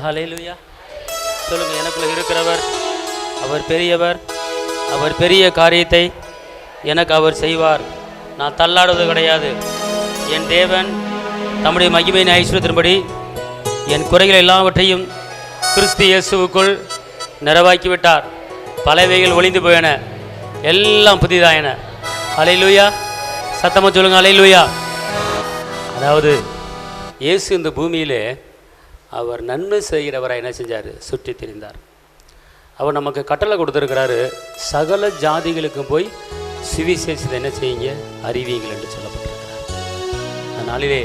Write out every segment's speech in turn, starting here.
ஹல்லேலூயா சொல்லுங்க. எனக்குள்ள இருக்கிறவர் அவர் பெரியவர், அவர் பெரிய காரியத்தை எனக்கு அவர் செய்வார். நான் தள்ளாடுவது கிடையாது. என் தேவன் தம்முடைய மகிமையின் ஐஸ்வர்யத்தின்படி என் குறைகள் எல்லாவற்றையும் கிறிஸ்து இயேசுவுக்குள் நிறைவாக்கிவிட்டார். பழையவைகள் ஒளிந்து போயன, எல்லாம் புதிதாயன. ஹல்லேலூயா சத்தமாக சொல்லுங்க. ஹல்லேலூயா. அதாவது இயேசு இந்த பூமியிலே அவர் நன்மை செய்கிறவராக என்ன செஞ்சார்? சுற்றி திரிந்தார். அவர் நமக்கு கட்டளை கொடுத்துருக்கிறாரு, சகல ஜாதிகளுக்கும் போய் சுவிசேஷத்தை என்ன செய்யுங்க? அறிவியுங்கள் என்று சொல்லப்பட்டிருக்கிறார். அதனாலே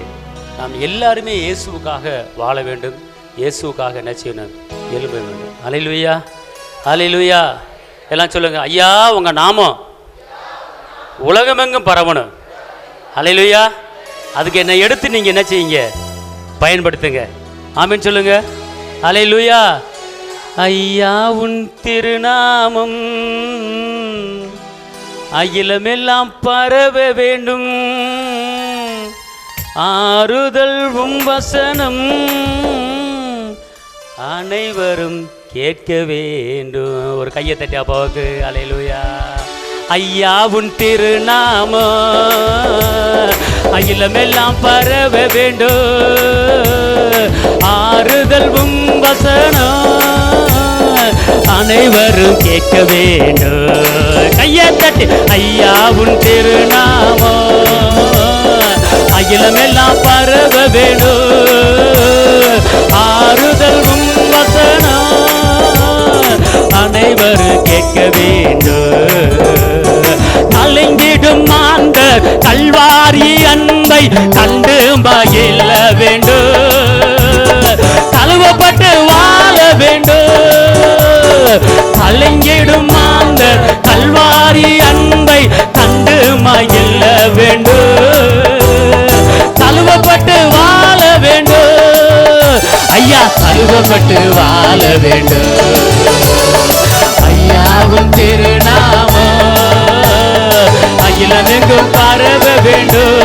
நாம் எல்லாருமே இயேசுவுக்காக வாழ வேண்டும், இயேசுவுக்காக என்ன செய்யணும்? எழும்ப வேண்டும். ஹல்லேலூயா ஹல்லேலூயா எல்லாம் சொல்லுங்க. ஐயா உங்கள் நாமம் உலகமெங்கும் பரவணும். ஹல்லேலூயா. அதுக்கு என்னை எடுத்து நீங்கள் என்ன செய்யுங்க? பயன்படுத்துங்க. ஆமீன் சொல்லுங்க. ஹல்லேலூயா. ஐயா உன் திருநாமம் அகிலமெல்லாம் பரவ வேண்டும், ஆறுதல் உம் வசனம் அனைவரும் கேட்க வேண்டும். ஒரு கையை தட்டி அப்பாவுக்கு. ஹல்லேலூயா. ஐயா உன் திருநாமம் அகிலமெல்லாம் பரவ வேண்டும், ஆறுதல் உம் வசனம் அனைவரும் கேட்க வேண்டும். கையை தட்டி. ஐயா உன் திருநாமம் அகிலமெல்லாம் பரவ வேண்டும், ஆறுதல் உம் வசனம் அனைவரும் கேட்க வேண்டும். நலிங்கிடும் அந்த கல்வாரி அன்பை கண்டு மகிழ வேண்டும், கழுவப்பட்டு வாழ வேண்டும். நலிங்கிடும் அந்த கல்வாரி அன்பை கண்டு மகிழ வேண்டும், கழுவப்பட்டு வாழ வேண்டும். ஐயா கழுவப்பட்டு வாழ வேண்டும். ஐயாவும் திருநாமம் அகிலமெங்கும் பரவ வேண்டும்,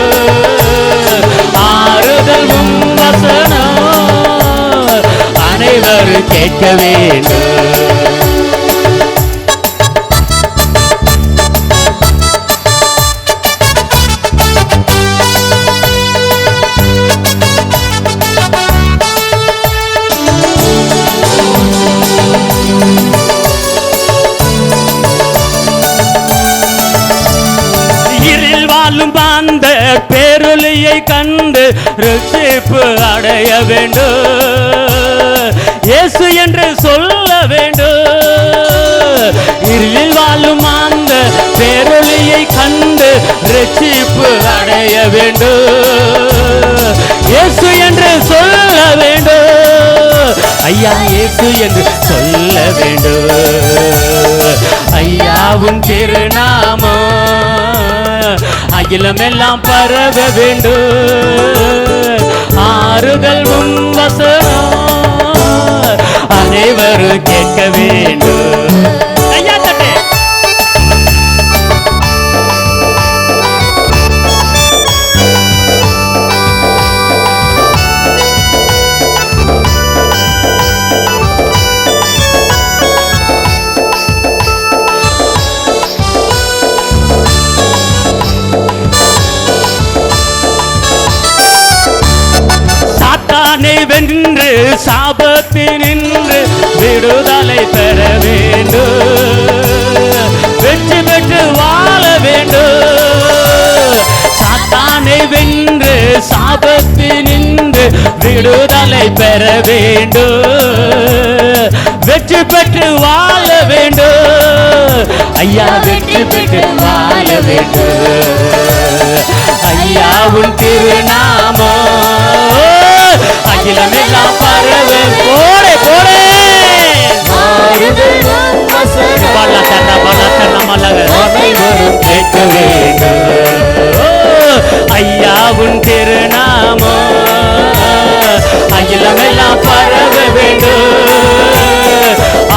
ஆறுதல் உம் வசனம் அனைவரும் கேட்க வேண்டும். அந்த பேரொளியை கண்டு ரட்சிப்பு அடைய வேண்டும், இயேசு என்று சொல்ல வேண்டும். இருளில் வாழும் அந்த பேரொளியை கண்டு ரட்சிப்பு அடைய வேண்டும், இயேசு என்று சொல்ல வேண்டும். ஐயா இயேசு என்று சொல்ல வேண்டும். ஐயாவும் திருநாமம் அகிலமெல்லாம் பரவ வேண்டும், ஆறுதல் உம் வசனம் அனைவரும் கேட்க வேண்டும். ஐயா தட்டே. வென்று சாபத்தினின்று விடுதலை பெற வேண்டும், வெற்றி பெற்று வாழ வேண்டும். சாத்தானை வென்று சாபத்தினின்று விடுதலை பெற வேண்டும், வெற்றி பெற்று வாழ வேண்டும். ஐயா வெற்றி பெற்று வாழ வேண்டும். ஐயா உன் திருநாமம் அகிலமெல்லாம் பரவ போடே போடே அனைவரும் கேட்க வேண்டும். ஐயா உன் திருநாமம் அகிலமெல்லாம் பரவ வேண்டும்,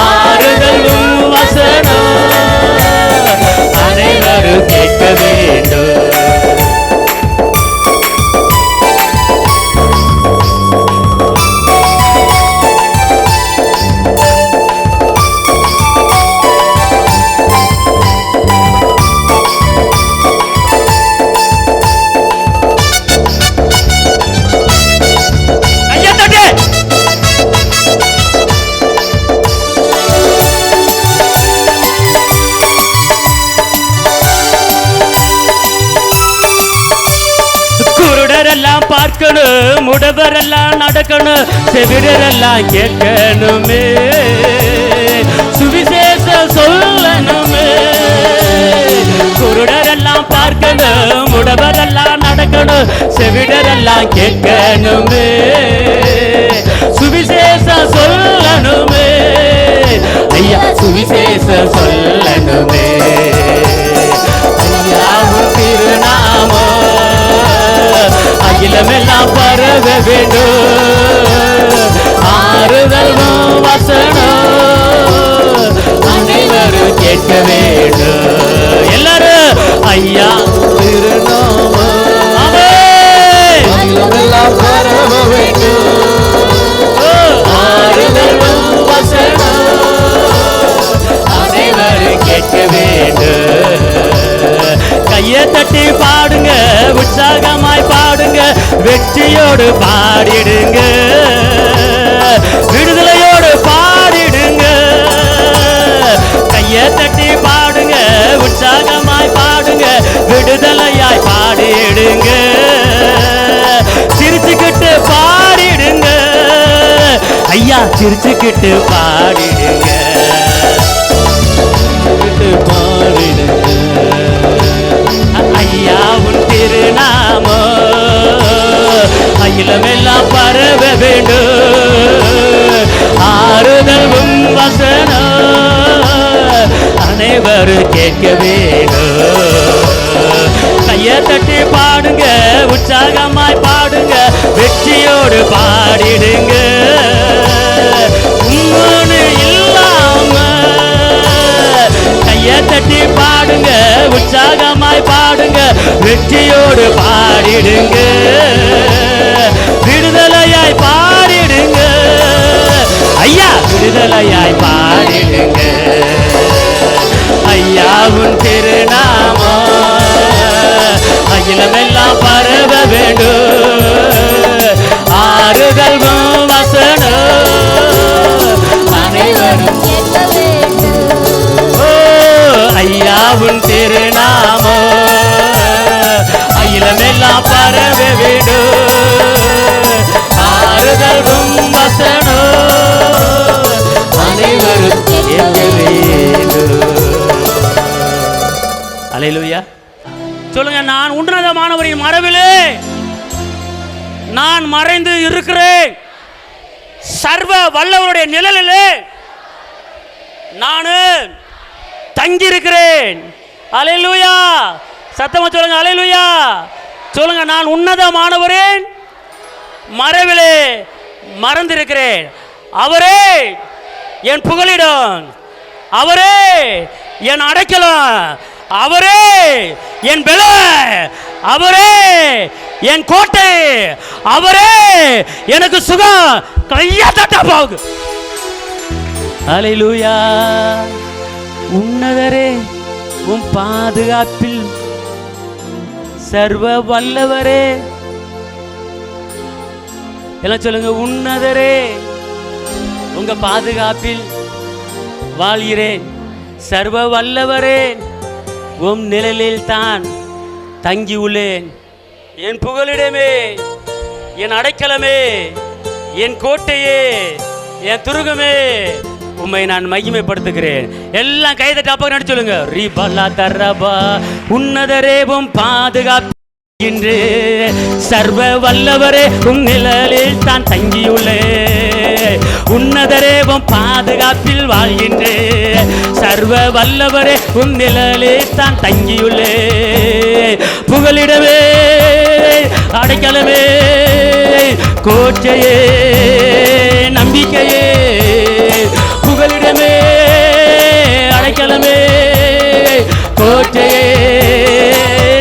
ஆறுதல் உம் வசனம் அனைவரும் கேட்க வேண்டும். பார்க்கணும், முடவரெல்லாம் நடக்கணும், செவிடரெல்லாம் கேட்கணுமே, சுவிசேஷம் சொல்லணுமே. குருடரெல்லாம் பார்க்கணும், முடவரெல்லாம் நடக்கணும், செவிடரெல்லாம் கேட்கணுமே, சுவிசேஷம் சொல்லணுமே. ஐயா சுவிசேஷம் சொல்லணுமே. ஐயாவும் திருநாமோ அகிலமெல்லாம் பரவ வேண்டும், ஆறுதல் வசனம் அனைவரும் கேட்க வேண்டும். எல்லாரும் ஐயா திருநாமோ அகிலமெல்லாம் பரவ வேண்டும், ஆறுதல் வசனம் அனைவரும் கேட்க வேண்டும். கையை தட்டி பாடுங்க, உற்சாகமாய் பாடுங்க, வெற்றியோடு பாடிடுங்க, விடுதலையோடு பாடிடுங்க. கையை தட்டி பாடுங்க, உற்சாகமாய் பாடுங்க, விடுதலையாய் பாடிடுங்க, சிரிச்சுக்கிட்டு பாடிடுங்க. ஐயா சிரிச்சுக்கிட்டு பாடிடுங்க, பாடிடுங்க. ஐயாவும் திருநாமோ அகிலமெல்லாம் பரவ வேண்டும், ஆறுதலும் வசனம் அனைவரும் கேட்க வேண்டும். கையை தட்டி பாடுங்க, உற்சாகமாய் பாடுங்க, வெற்றியோடு பாடிடுங்க. உம்மனு இல்லாம கையை தட்டி பாடுங்க, உற்சாகமாய் பாடுங்க, வெற்றியோடு பாடிடுங்க, விடுதலையாய் பாடிடுங்க. ஐயா விடுதலையாய் பாடிடுங்க. ஐயாவும் திருநாமோ அகிலமெல்லாம் பரவ வேண்டும், ஆறுதல் வசனம் அனைவரும் கேட்க வேண்டும். ஓ ஐயாவும் திருநாமோ அகிலமெல்லாம் பரவ வேண்டும், ஆறுதல் வசனம் அனைவரும் கேட்க வேண்டும். அல்லேலூயா. சொல்லுங்க, நான் உன்னதமானவரின் மறைவிலே நான் மறைந்து இருக்கிறேன், சர்வ வல்லவருடைய நிழலிலே நான் தங்கி இருக்கிறேன். அல்லேலூயா. சத்தமா சொல்லுங்க, அல்லேலூயா. சொல்லுங்க, நான் உன்னதமானவரின் மறைவிலே மறைந்திருக்கிறேன், அவரே என் புகலிடம், அவரே என் அடைக்கலம், அவரே என் பலம், அவரே என் கோட்டை, அவரே எனக்கு சுகம். கையா தட்டா போகு. அல்லேலூயா. உன்னதரே உன் பாதுகாப்பில், சர்வ வல்லவரே. எல்லாம் சொல்லுங்க, உன்னதரே உங்க பாதுகாப்பில் வாழ்கிறேன், சர்வ வல்லவரே உம் நிழலில் தான் தங்கி உள்ளேன். என் புகலிடமே, என் அடைக்கலமே, என் கோட்டையே, என் துருகமே, உம்மை நான் மகிமைப்படுத்துகிறேன். எல்லாம் கைதட்டி அப்பா நடி சொல்லுங்க. ரீபலா தரபா. உன்னதரேவும் பாதுகாப்பு, சர்வ வல்லவரே உம் நிழலில் தான் தங்கியுள்ளே, உன்னதரேவும் பாதுகாப்பில் வாழ்கின்றே, சர்வ வல்லவரே உம் நிழலில் தான் தங்கியுள்ளே. புகலிடமே, அடைக்கலமே, கோட்டையே, நம்பிக்கையே, புகலிடமே, அடைக்கலமே, கோட்டையே,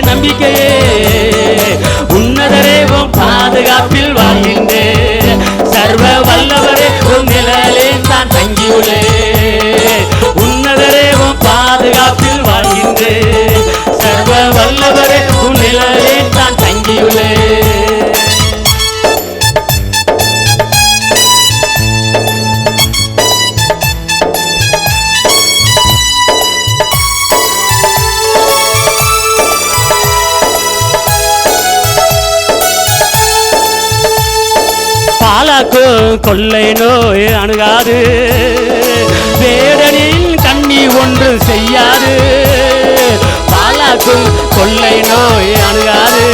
நம்பிக்கையே, உன்னதரேவும் பாதுகாப்பில் வாழ்கின்றே, சர்வ வல்லவரே உம் நிழலில் தான் தங்கியுள்ளே, உன்னதரேவும் பாதுகாப்பில் வாழ்கின்றே, சர்வ வல்லவரே உம் நிழலில் தான் தங்கியுள்ளே. கொள்ளை நோய் அணுகாது, வேடனின் கண்ணி ஒன்று செய்யாது. பாலாக்கும் கொள்ளை நோய் அணுகாது,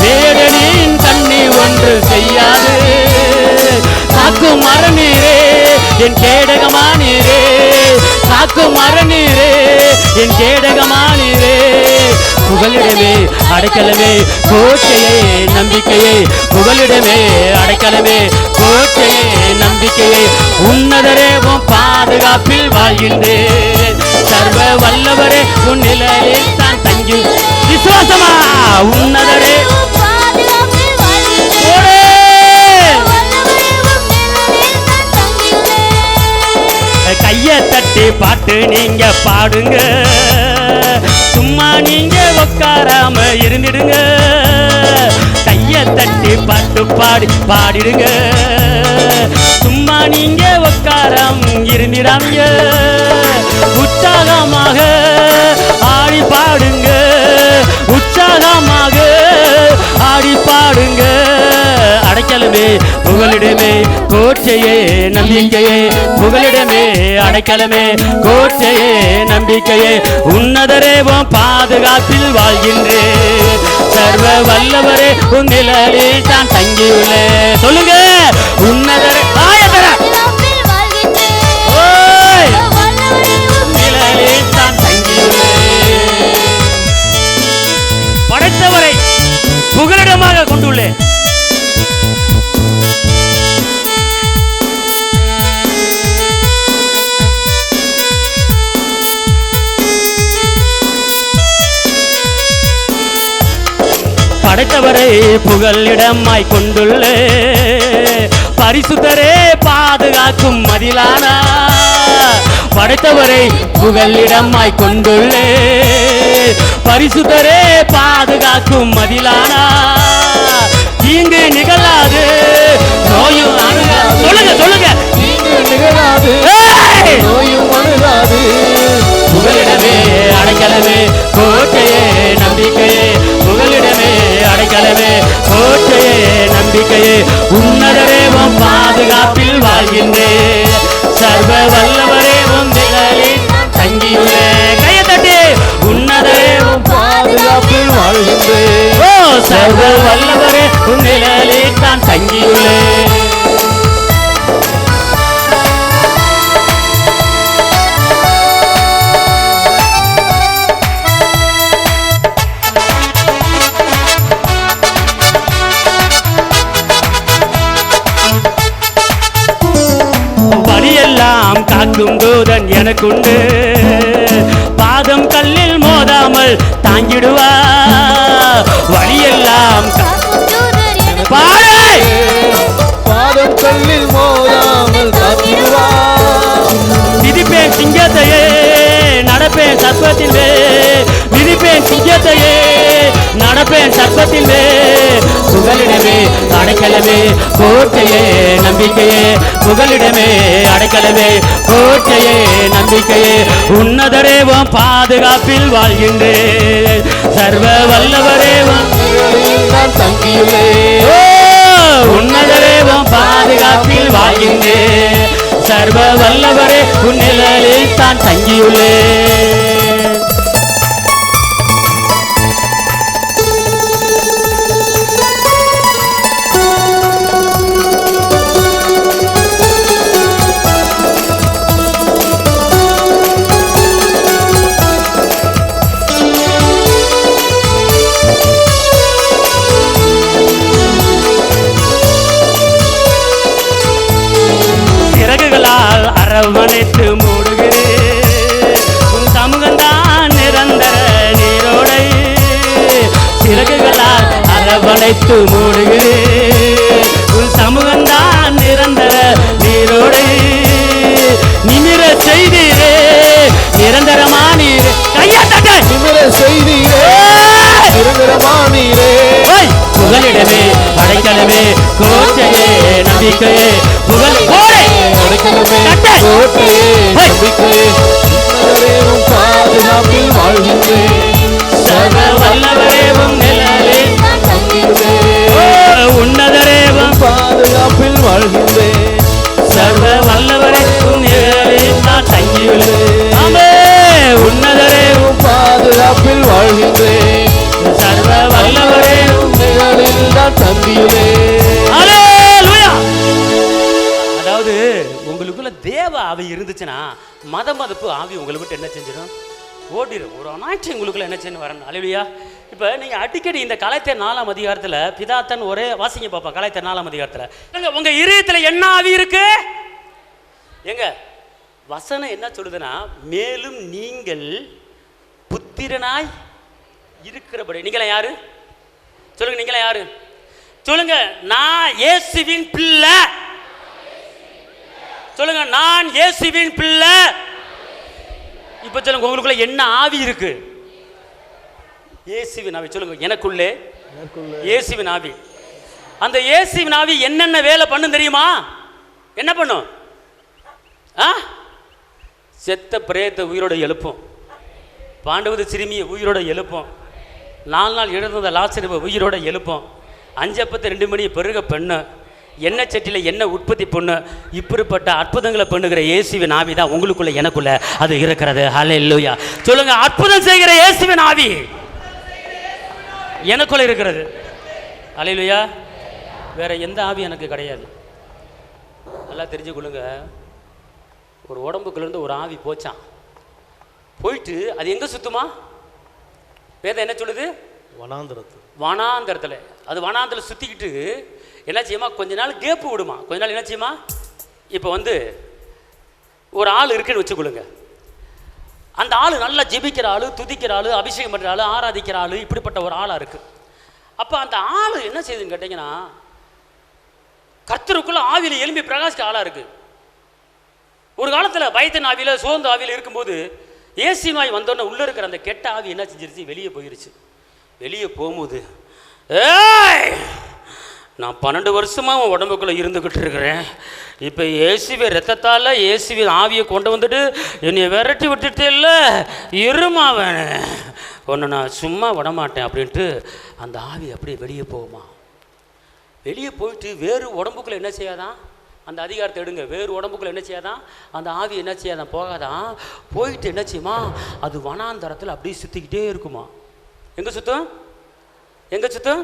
வேடனின் கண்ணி ஒன்று செய்யாது. காக்கும் மரநீரே என் கேடகமானீரே, காக்கும் மரநீரே என் கேடகமானீரே. புகலிடமே அடைக்கலமே கோட்டையே நம்பிக்கையே, புகலிடமே அடைக்கலமே கோட்டையே நம்பிக்கையே. உன்னதரே உன் பாதுகாப்பில் வாழ்கின்றேன், சர்வ வல்லவரே உன் நிலையில் தான் தங்கி. விசுவாசமா உன்னதரே கையை தட்டி பாட்டு நீங்க பாடுங்க, சும்மா நீங்க உட்காராம இருந்துடுங்க. கையை தட்டி பாட்டு பாடிடுங்க, சும்மா நீங்க உட்காராம இருந்துடாங்க. உற்சாகமாக ஆடி பாடுங்க, உற்சாகமாக ஆடி பாடுங்க. அடைக்கலமே புகலிடமே கோட்டையே நம்பிக்கையே, புகலிடமே அடைக்கலமே கோட்டையே நம்பிக்கையே. உன்னதரே உன் பாதுகாப்பில் வாழ்கின்றேன், சர்வ வல்லவரே உன் நிழலில் தான் தங்கியுள்ளேன். சொல்லுங்க உன்னதரே நிழலில் தான் தங்கியுள்ளேன். படைத்தவரை புகலிடமாக கொண்டுள்ளேன். படைத்தவரை புகலிடமாய் கொண்டுள்ளே, பரிசுத்தரே பாதுகாக்கும் மதிலானா. படைத்தவரை புகலிடமாய் கொண்டுள்ளே, பரிசுத்தரே பாதுகாக்கும் மதிலானா. தீங்கு நிகழாது நோயும் அணுகாது. சொல்லுங்க சொல்லுங்க, தீங்கு நிகழாது நோயும் அணுகாது. புகலிடமே அடைக்கலமே கோட்டையே நம்பிக்கையே, புகலிடமே அடைக்கலமே கோட்டையே நம்பிக்கையே. உன்னதரே உன் பாதுகாப்பில் வாழ்கின்றேன், சர்வ வல்லவரே உன் நிழலில் தங்கியுள்ளேன். கையை தட்டி உன்னதரே உன் பாதுகாப்பில் வாழ்கின்றேன், ஓ சர்வ வல்லவரே உன் நிழலில் தான் தங்கியுள்ளேன். காக்கும் தூதன் எனக்குண்டு, பாதம் கல்லில் மோதாமல் தாங்கிடுவா. வழியெல்லாம் பாதம் கல்லில் மோதாமல் தாங்கிடுவா. விதிப்பேன் சிங்கத்தையே நடப்பேன் சர்ப்பத்திலே, விதிப்பேன் சிங்கத்தையே நடப்பேன் சர்ப்பத்திலே. புகலிடமே அடைக்கலமே கோட்டையே நம்பிக்கையே, புகலிடமே அடைக்கலமே கோட்டையே நம்பிக்கையே. உன்னதரே உன் பாதுகாப்பில் வாழ்கின்றேன், சர்வ வல்லவரே உன் தங்கியுள்ளேன். உன்னதரே உன் பாதுகாப்பில் வாழ்கின்றேன், சர்வ வல்லவரே உன் நிழலில் தான் தங்கியுள்ளேன். அரவணைத்து மூடுகிறேன், உன் சமூகந்தான் நிரந்தர நீரோடை. சிறகுகளால் அரவணைத்து மூடுகிறேன், உன் சமூகந்தான் நிரந்தர நீரோடை. நிமிர செய்தீரே நிரந்தரமானீரே. கையா தட்ட நிமிர செய்தீரே நிரந்தரமானீரே. புகலிடமே அடைக்கலமே கோட்டையே நம்பிக்கையே, புகழ் அடைக்கலமே கோட்டையே நம்பிக்கையே. பாதுகாப்பில் வாழ்கின்றேன், சர்வ வல்லவரேவும் நிழலில் உன்னதரேவும் பாதுகாப்பில் வாழ்கின்றேன். மதமதுப்பு ஆவி உங்களை விட்டு என்ன செஞ்சிடும்? ஓடிடும். ஒரு அனாய்ச்சி உங்களுக்குள்ள என்ன செய்யணும் வரணும். அல்லேலூயா. இப்போ நீங்கள் அடிக்கடி இந்த கலாய்த்தர் 4ஆம் அதிகாரத்தில் பிதாத்தன் ஒரே வாசிங்க பார்ப்பா. கலாய்த்தர் 4ஆம் அதிகாரத்தில் உங்கள் இதயத்தில் என்ன ஆவி இருக்கு? எங்க வசனம் என்ன சொல்லுதுன்னா, மேலும் நீங்கள் புத்திரனாய் இருக்கிறபடி. நீங்களா யாரு சொல்லுங்க? நீங்களா யாரு சொல்லுங்க? நான் இயேசுவின் பிள்ளை சொல்லுங்க. நான் இயேசுவின் பிள்ளை. இப்ப சொல்லுங்க, உங்களுக்குள்ள என்ன ஆவி இருக்கு? இயேசுவின் ஆவி. சொல்லுங்க, எனக்குள்ளே இயேசுவின் ஆவி. அந்த இயேசுவின் ஆவி என்னென்ன வேலை பண்ணும் தெரியுமா? என்ன பண்ணும்? செத்த பிரேத்தை உயிரோட எழுப்பும், பாண்டவது சிறுமியை உயிரோட எழுப்போம், 4 நாள் எழுந்த லாசருவை உயிரோட எழுப்போம், 5:2 மணி பெருக பெண்ணு, எண்ணெய் சட்டியில் எண்ணெய் உற்பத்தி பொண்ணு. இப்படிப்பட்ட அற்புதங்களை பண்ணுகிற இயேசுவின் ஆவி தான் உங்களுக்குள்ள எனக்குள்ள அது இருக்கிறது. ஹல்லேலூயா. சொல்லுங்க, அற்புதம் செய்கிற இயேசுவின் ஆவி எனக்குள்ள இருக்கிறது. ஹல்லேலூயா. வேற எந்த ஆவி எனக்கு கிடையாது. நல்லா தெரிஞ்சுக்கொள்ளுங்க. ஒரு உடம்புக்குள்ளேருந்து ஒரு ஆவி போச்சான். போயிட்டு அது எங்கே சுத்துமா? வேதம் என்ன சொல்லுது? வனாந்தரத்தில். அது வனாந்தரத்தில் சுற்றிக்கிட்டு என்ன செய்யுமா? கொஞ்ச நாள் கேப்பு விடுமா. கொஞ்ச நாள் என்ன செய்யுமா? இப்போ ஒரு ஆள் இருக்குன்னு வச்சுக்கொள்ளுங்க. அந்த ஆள் நல்லா ஜெபிக்கிற ஆள், துதிக்கிற ஆள், அபிஷேகம் பண்ணுற ஆள், ஆராதிக்கிற ஆள், இப்படிப்பட்ட ஒரு ஆளாக இருக்குது. அப்போ அந்த ஆள் என்ன செய்யுதுன்னு கேட்டிங்கன்னா, கர்த்தருக்குள்ள ஆவியில் எழும்பி பிரகாசிக்க ஆளாக இருக்குது. ஒரு காலத்தில் பயத்தின் ஆவியில் சோர்ந்த ஆவியில் இருக்கும்போது ஏசி நோய் வந்தோடனே உள்ளே இருக்கிற அந்த கெட்ட ஆவி என்ன செஞ்சிருச்சு? வெளியே போயிருச்சு. வெளியே போகும்போது, ஏய், நான் 12 வருஷமாக உன் உடம்புக்குள்ளே இருந்துக்கிட்டு இருக்கிறேன். இப்போ இயேசுவின் ரத்தத்தால் இயேசுவின் ஆவியை கொண்டு வந்துட்டு என்னை விரட்டி விட்டுட்டு இல்லை, இருமாவன் ஒன்று நான் சும்மா விடமாட்டேன் அப்படின்ட்டு அந்த ஆவி அப்படியே வெளியே போகுமா. வெளியே போயிட்டு வேறு உடம்புக்குள்ளே என்ன செய்யாதான்? அந்த அதிகாரத்தை எடுங்க. வேறு உடம்புக்குள்ள என்ன செய்யாதான்? அந்த ஆவி என்ன செய்யாதான்? போகாதான். போயிட்டு என்ன செய்யுமா? அது வனாந்தரத்தில் அப்படியே சுற்றிக்கிட்டே இருக்குமா. எங்கே சுற்றும்? எங்கே சுற்றும்?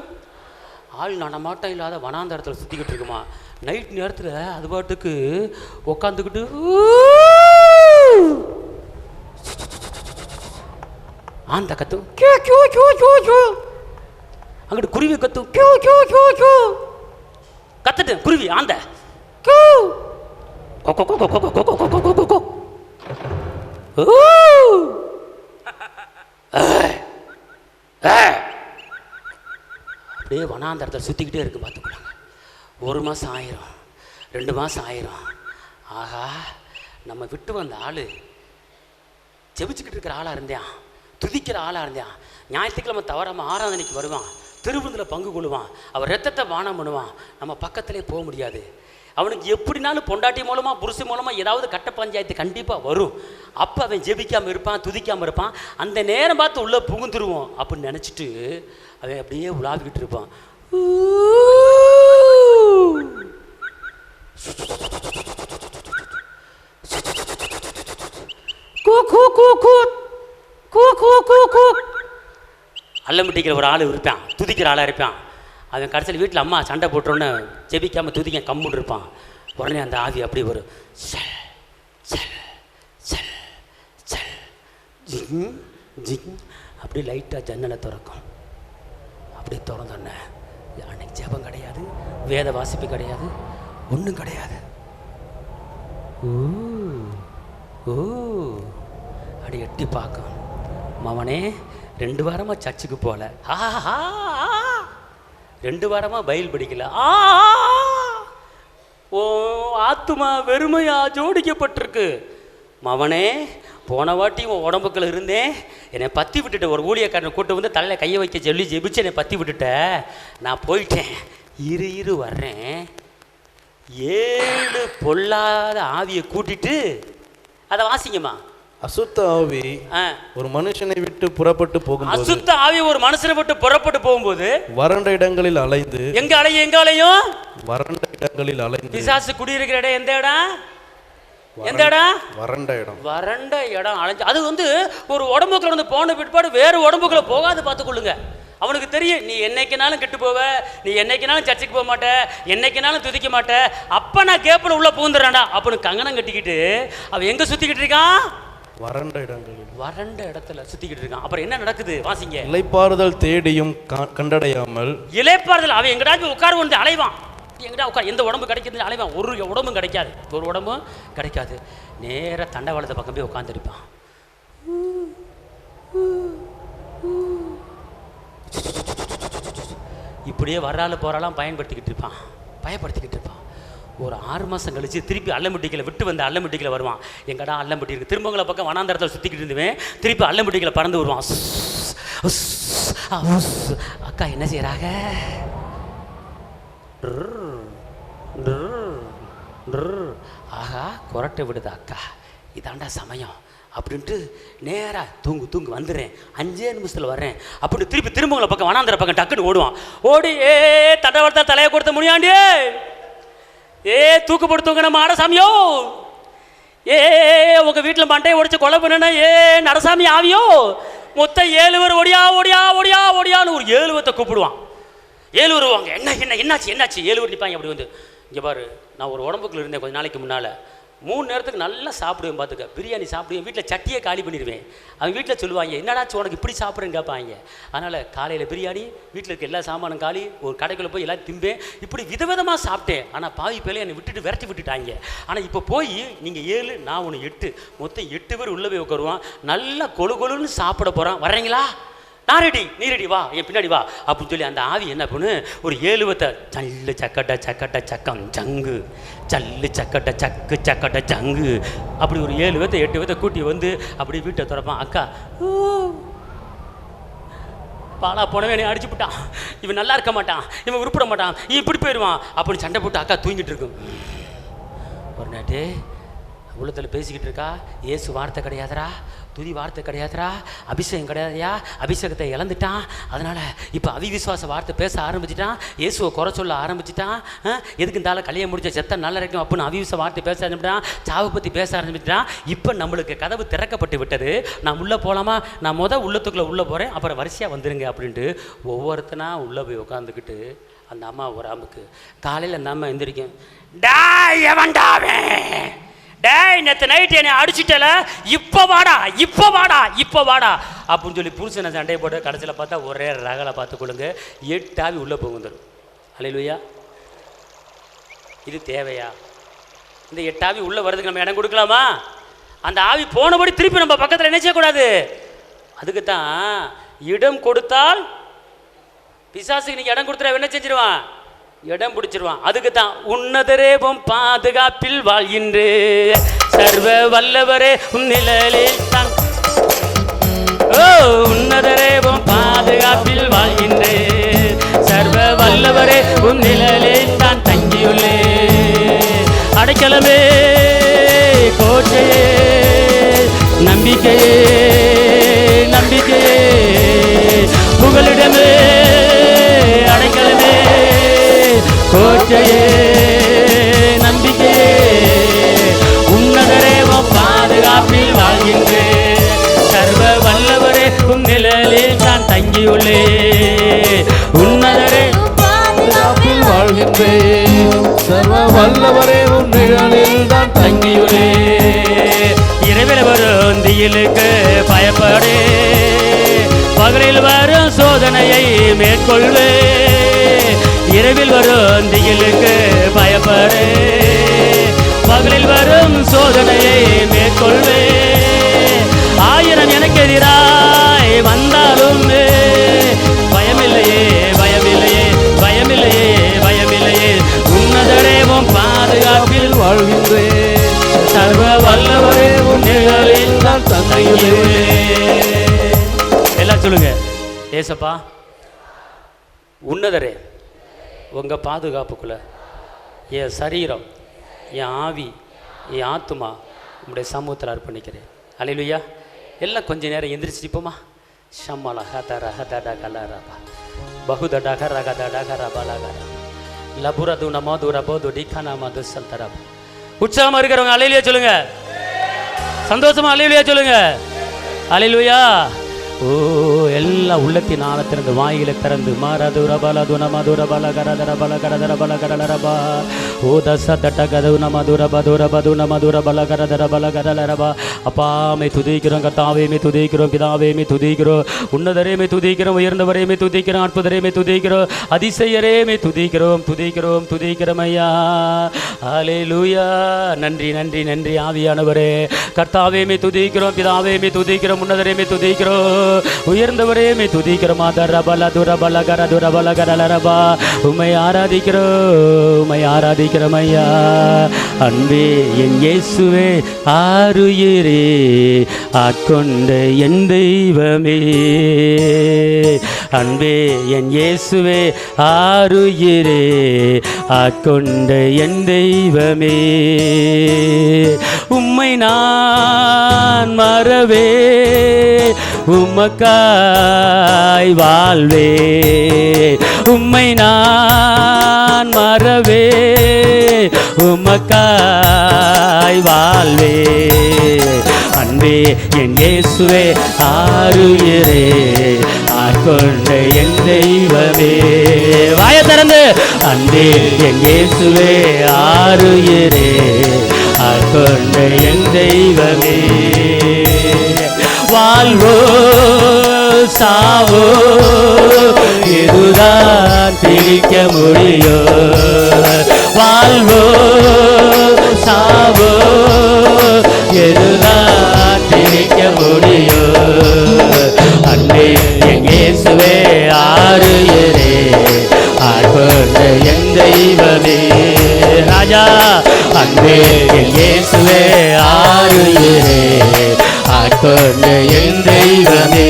ஆள் நடமாட்டம் இல்லாத வனாந்தரத்தில் சுற்றிக்கிட்டு இருக்குமா. நைட் நேரத்தில் அது பாட்டுக்கு உக்காந்துக்கிட்டு ஆந்த கத்தும், அங்கிட்டு குருவி கத்தும், கத்துட்டு குருவி ஆந்த அப்படியே வனாந்தரத்தில் சுற்றிக்கிட்டே இருக்கு. பார்த்துக்கொள்ளாங்க. 1 மாதம் ஆயிரும், 2 மாதம் ஆயிரும். ஆகா, நம்ம விட்டு வந்த ஆள் ஜெபிச்சுக்கிட்டு இருக்கிற ஆளாக இருந்தேன், துதிக்கிற ஆளாக இருந்தேன். ஞாயிற்றுக்கிழமை தவறாமல் ஆராதனைக்கு வருவான், திருவிருந்தில் பங்கு கொள்ளுவான், அவர் ரத்தத்தை பானம் பண்ணுவான். நம்ம பக்கத்திலே போக முடியாது. அவனுக்கு எப்படினாலும் பொண்டாட்டி மூலமாக புருஷன் மூலமாக ஏதாவது கட்ட பஞ்சாயத்து கண்டிப்பாக வரும். அப்போ அவன் ஜெபிக்காமல் இருப்பான், துதிக்காமல் இருப்பான். அந்த நேரம் பார்த்து உள்ளே புகுந்துருவோம் அப்படின்னு நினச்சிட்டு அவன் அப்படியே உலாவிக்கிட்டு இருப்பான். அல்லமிட்டிக்கிற ஒரு ஆள் இருப்பான், துதிக்கிற ஆளாக இருப்பான். அவன் கடைசியில் வீட்டில் அம்மா சண்டை போட்டோன்னு ஜெபிக்காமல் துதிக்க கம்முன்னு இருப்பான். உடனே அந்த ஆவி அப்படி வரும். அப்படி லைட்டாக ஜன்னலை திறக்கும். அப்படி திறந்தோடனே அன்னைக்கு ஜெபம் கிடையாது, வேத வாசிப்பு கிடையாது, ஒன்றும் கிடையாது. ஓ அப்படி எட்டி பார்க்கும். மவனே 2 வாரமாக சர்ச்சுக்கு போகல, 2 வாரமாக பைபிள் படிக்கல, ஓ ஆத்துமா வெறுமையா ஜோடிக்கப்பட்டிருக்கு. மவனே, போன வாட்டி உன் உடம்புக்குள்ள இருந்தேன், என்னை பற்றி விட்டுட்ட. ஒரு ஊழியக்காரனை கூட்டு வந்து தலையில் கையை வைக்க சொல்லி ஜெபிச்சு என்னை பற்றி விட்டுட்ட. நான் போயிட்டேன், இரு வர்றேன். 7 பொல்லாத ஆவியை கூட்டிட்டு, அதை வாசிங்கம்மா. அசுத்த ஆவி ஒரு மனுஷனை விட்டு புறப்பட்டு போகும்போது, அசுத்த ஆவி ஒரு மனுஷனை விட்டு புறப்பட்டு போகும்போது வறண்ட இடங்களில் அலைந்து, எங்க அலையும்? வறண்ட இடங்களில் அலைந்து. பிசாசு குடியிருக்கிற இடம் எந்த இடம்? எந்த இடம்? வறண்ட இடம். வறண்ட இடம் அலைஞ்சு. அது ஒரு உடம்புக்குள்ள போன பிற்பாடு வேறு உடம்புக்குள்ள போகாது. பார்த்துக்கொள்ளுங்க. அவனுக்கு தெரியும் நீ என்னைக்குனாலும் கெட்டு போவ, நீ என்னைக்குனாலும் சர்ச்சைக்கு போக மாட்ட, என்னைக்குனாலும் துதிக்க மாட்ட. அப்போ நான் கேப்பில் உள்ள பூந்துடுறான்டா. அப்போ கங்கணம் கட்டிக்கிட்டு அவன் எங்கே சுற்றிக்கிட்டு இருக்கான்? வறண்ட இடங்களில், வறண்ட இடத்துல சுற்றிக்கிட்டு இருக்கான். அப்புறம் என்ன நடக்குது வாசிங்க. இளைப்பாறுதல் தேடியும் கண்டடையாமல். இளைப்பாறுதல், அவன் எங்கடாச்சும் உட்கார வந்து அலைவான். எங்கடா உட்கார், எந்த உடம்பு கிடைக்குதுன்னு அலைவான். ஒரு உடம்பும் கிடைக்காது, ஒரு உடம்பும் கிடைக்காது. நேராக தண்டவாளத்தை பக்கம் போய் உட்காந்துருப்பான். இப்படியே வர்றால போகிறாலாம் பயன்படுத்திக்கிட்டு இருப்பான், பயப்படுத்திக்கிட்டு இருப்பான். ஒரு 6 மாதம் கழிச்சு திருப்பி அல்லம்பட்டிகளை விட்டு வந்து அல்லம்பட்டிகளை வருவான். எங்கடா அல்லம்பட்டி இருக்குது, திரும்பங்களை பக்கம் வனாந்தரத்தில் சுற்றிக்கிட்டு இருந்துவேன். திருப்பி அல்லம்பட்டிகளை பறந்து வருவான். அக்கா என்ன செய்கிறாங்க? ஆஹா கொரட்டை விடுது அக்கா, இதாண்டா சமயம் அப்படின்ட்டு நேராக தூங்கு வந்துடுறேன், 5 நிமிஷத்தில் வர்றேன் அப்படின்னு திருப்பி திரும்பங்களை பக்கம் வனாந்தர பக்கம் டக்குன்னு ஓடுவான். ஓடி தண்டவர்த்தா தலையை கொடுத்த முடியாண்டியே, தூக்கு போட்டு நம்ம ஆடசாமியோ, உங்கள் வீட்டில் மண்டையை உடைச்சு கொலை பண்ணனா நடசாமி ஆவியோ, மொத்தம் 7 பேர் ஓடியா ஓடியா ஓடியா ஓடியான்னு ஒரு 7 பேர்த்தை கூப்பிடுவான். 7 வருவாங்க. என்னாச்சு 7 பேர் நிற்பாங்க. அப்படி வந்து இங்கே பாரு, நான் ஒரு உடம்புக்குள்ள இருந்தேன் கொஞ்சம் நாளைக்கு முன்னால். 3 நேரத்துக்கு நல்லா சாப்பிடுவேன், பார்த்துக்க பிரியாணி சாப்பிடுவேன், வீட்டில் சட்டியை காலி பண்ணிடுவேன். அவங்க வீட்டில் சொல்லுவாங்க என்னடாச்சு உனக்கு இப்படி சாப்பிட்றேன்னு கேட்பாங்க. அதனால் காலையில் பிரியாணி, வீட்டில் இருக்க எல்லா சாமானும் காலி, ஒரு கடைக்குள்ளே போய் எல்லாம் திம்பேன், இப்படி விதவிதமாக சாப்பிட்டேன். ஆனால் பாவி பேலே என்னை விரட்டி விட்டுட்டாங்க. ஆனால் இப்போ போய் நீங்கள் 7 நான் 1 8 மொத்தம் 8 பேர் உள்ளே போய் உட்காருவான். நல்லா கொழுன்னு சாப்பிட போகிறான். வர்றீங்களா? நான் ரெடி, நீ ரெடி, வா என் பின்னாடி வா அப்படின்னு சொல்லி அந்த ஆவி என்ன பண்ணு, ஒரு 7 பேர்த்தை சல்லு சக்கட்ட சக்கம் ஜங்கு, சல்லு சக்கட்ட சக்கட்ட ஜங்கு, அப்படி ஒரு 7 பேர்த்தை 8 பேர்த்தை கூட்டி வந்து அப்படி வீட்டை திறப்பான். அக்கா பாலா போனவே என்னை அடிச்சு விட்டான், இவன் நல்லா இருக்க மாட்டான், இவன் உருப்பிட மாட்டான், இப்படி போயிடுவான் அப்படின்னு சண்டை போட்டு அக்கா தூங்கிட்டு இருக்கும். ஒரு நாட்டு உள்ளத்தில் பேசிக்கிட்டு இருக்கா, ஏசு வார்த்தை கிடையாதுரா, துதி வார்த்தை கிடையாதுரா, அபிஷேகம் கிடையாதையா, அபிஷேகத்தை இழந்துட்டான். அதனால் இப்போ அவிவிசுவாச வார்த்தை பேச ஆரம்பிச்சிட்டான், இயேசுவை குறை சொல்ல ஆரம்பிச்சிட்டான். எதுக்கு இருந்தாலும் கல்யாணம் முடிச்ச செத்த நல்லா இருக்கும் அப்படின்னு அவிவிச வார்த்தை பேச ஆரம்பிச்சிட்டான், சாவை பற்றி பேச ஆரம்பிச்சிட்டான். இப்போ நம்மளுக்கு கதவு திறக்கப்பட்டு விட்டது, நான் உள்ளே போகலாமா, நான் உள்ளத்துக்குள்ளே உள்ளே போகிறேன், அப்புறம் வரிசையாக வந்துருங்க அப்படின்ட்டு ஒவ்வொருத்தனா உள்ளே போய் உட்காந்துக்கிட்டு அந்த அம்மா ஒரு அம்முக்கு காலையில் அந்த அம்மா எந்திரிக்கும். டாய் எவன்டாவே, டேய் நேற்று நைட்டு என்னை அடிச்சுட்டல, இப்போ வாடா அப்படின்னு சொல்லி புருஷனை சண்டையை போட்டு கடைசியில் பார்த்தா ஒரே ரகலை பார்த்து கொடுங்க 8 ஆவி உள்ளே போகுந்துடும். அல்லேலூயா. இது தேவையா? இந்த 8 ஆவி உள்ளே வர்றதுக்கு நம்ம இடம் கொடுக்கலாமா? அந்த ஆவி போனபடி திருப்பி நம்ம பக்கத்தில் என்ன செய்யக்கூடாது. அதுக்கு தான் இடம் கொடுத்தால் பிசாசுக்கு நீங்கள் இடம் கொடுத்துற என்ன செஞ்சிருவான், இடம் பிடிச்சிருவான். அதுக்கு தான் உன்னதரேவும் பாதுகாப்பில் வாழ்கின்றே, சர்வ வல்லவரே உன்னிழலில் தான், உன்னதரேவும் பாதுகாப்பில் வாழ்கின்றே, சர்வ வல்லவரே உன்னிழலில் தான் தங்கியுள்ளே. அடைக்கலமே கோட்டையே நம்பிக்கையே புகலிடமே அடைக்கலமே கோட்டையே நம்பிக்கையே உன்னதரேவும் பாதுகாப்பில் வாழ்கின்றே, சர்வ வல்லவரே உன் நிழலில் தான் தங்கியுள்ளே. உன்னதரே பாதுகாப்பில் வாழ்கின்றே, சர்வ வல்லவரே உன் நிழலில் தான் தங்கியுள்ளே. இரவில் வரும் தீயிலுக்கு பயப்படே, பகலில் வரும் சோதனையை மேற்கொள்வே. இரவில் வரும் திகிலுக்கு பயப்படே, பகலில் வரும் சோதனையை மேற்கொள்வே. 1000 எனக்கு எதிராய் வந்தாலும் பயமில்லையே பயமில்லையே பயமில்லையே பயமில்லையே, உன்னதரேவும் பாதுகாப்பில் வாழ்கின்றே, சர்வ வல்லவரே உன் நிழலில் நான் தங்கியுள்ளே. எல்லாம் சொல்லுங்க, ஏசப்பா உன்னதரே உங்கள் பாதுகாப்புக்குள்ள என் சரீரம், என் ஆவி, என் ஆத்துமா உங்களுடைய சமூகத்தில் அர்ப்பணிக்கிறேன். அல்லேலூயா. எல்லாம் கொஞ்சம் நேரம் எந்திரிச்சிப்போமா. ஷம்மலா ஹதர ஹதடா கலரபா பகுதடா கரகதடா கரபலகர லபுரது நமது ரபோது டிகனா மது சல்தரபா. உற்சாகமாக இருக்கிறவங்க அல்லேலூயா சொல்லுங்க, சந்தோஷமா அல்லேலூயா சொல்லுங்க. அல்லேலூயா. ஓ எல்லா உள்ளத்தின் ஆழத்திலிருந்து வாயிலை திறந்து மாரதுர பல துன மதுர பல கரதர பல கடதர பல கடலரபா ஓ தச தட்ட கதவுன மதுர பதுர பதுன மதுர பல கரதர பல கடலரபா. அப்பா மே துதிக்கிறோம், கர்த்தாவே மே துதிக்கிறோம், பிதாவே மே துதிக்கிறோம், உன்னதரே மே துதிக்கிறோம், உயர்ந்தவரே மே துதிக்கிறோம், அற்புதரே மே துதிக்கிறோம், அதிசயரே மே துதிக்கிறோம், துதிக்கிறோம் துதிக்கிறோம் ஐயா. ஹல்லேலூயா. நன்றி நன்றி நன்றி ஆவியானவரே. கர்த்தாவே மே துதிக்கிறோம், பிதாவே மே துதிக்கிறோம், உன்னதரே மே துதிக்கிறோம், உயர்ந்தவரே மே துதிக்கிறோம், அதரபல துரபல கரதுரபல கடலரபா. உம்மை ஆராதிக்கிறோம், உம்மை ஆராதிக்கிறோம் ஐயா. அன்பே என் இயேசுவே ஆருயிரே ஆட்கொண்ட என் தெய்வமே, அன்பே என் இயேசுவே ஆருயிரே ஆட்கொண்ட என் தெய்வமே. உம்மை நான் மறவே உமக்காய் வாழ்வே, உம்மை நான் மறவே உமக்காய் வாழ்வே. அன்பே என் இயேசுவே ஆருயிரே ஆட்கொண்ட என் தெய்வமே. வாய திறந்து அன்பே என் இயேசுவே ஆருயிரே ஆட்கொண்ட என் தெய்வமே. வாழ்வோ சாவோ இதுதான் பிரிக்க முடியோ, வாழ்வோ சாவோ எதுதான் பிரிக்க முடியோ. அன்பே என் இயேசுவே ஆருயிரே ஆட்கொண்ட என் தெய்வமே. ராஜா அன்பே என் இயேசுவே ஆருயிரே ஆட்கொண்ட என் தெய்வமே.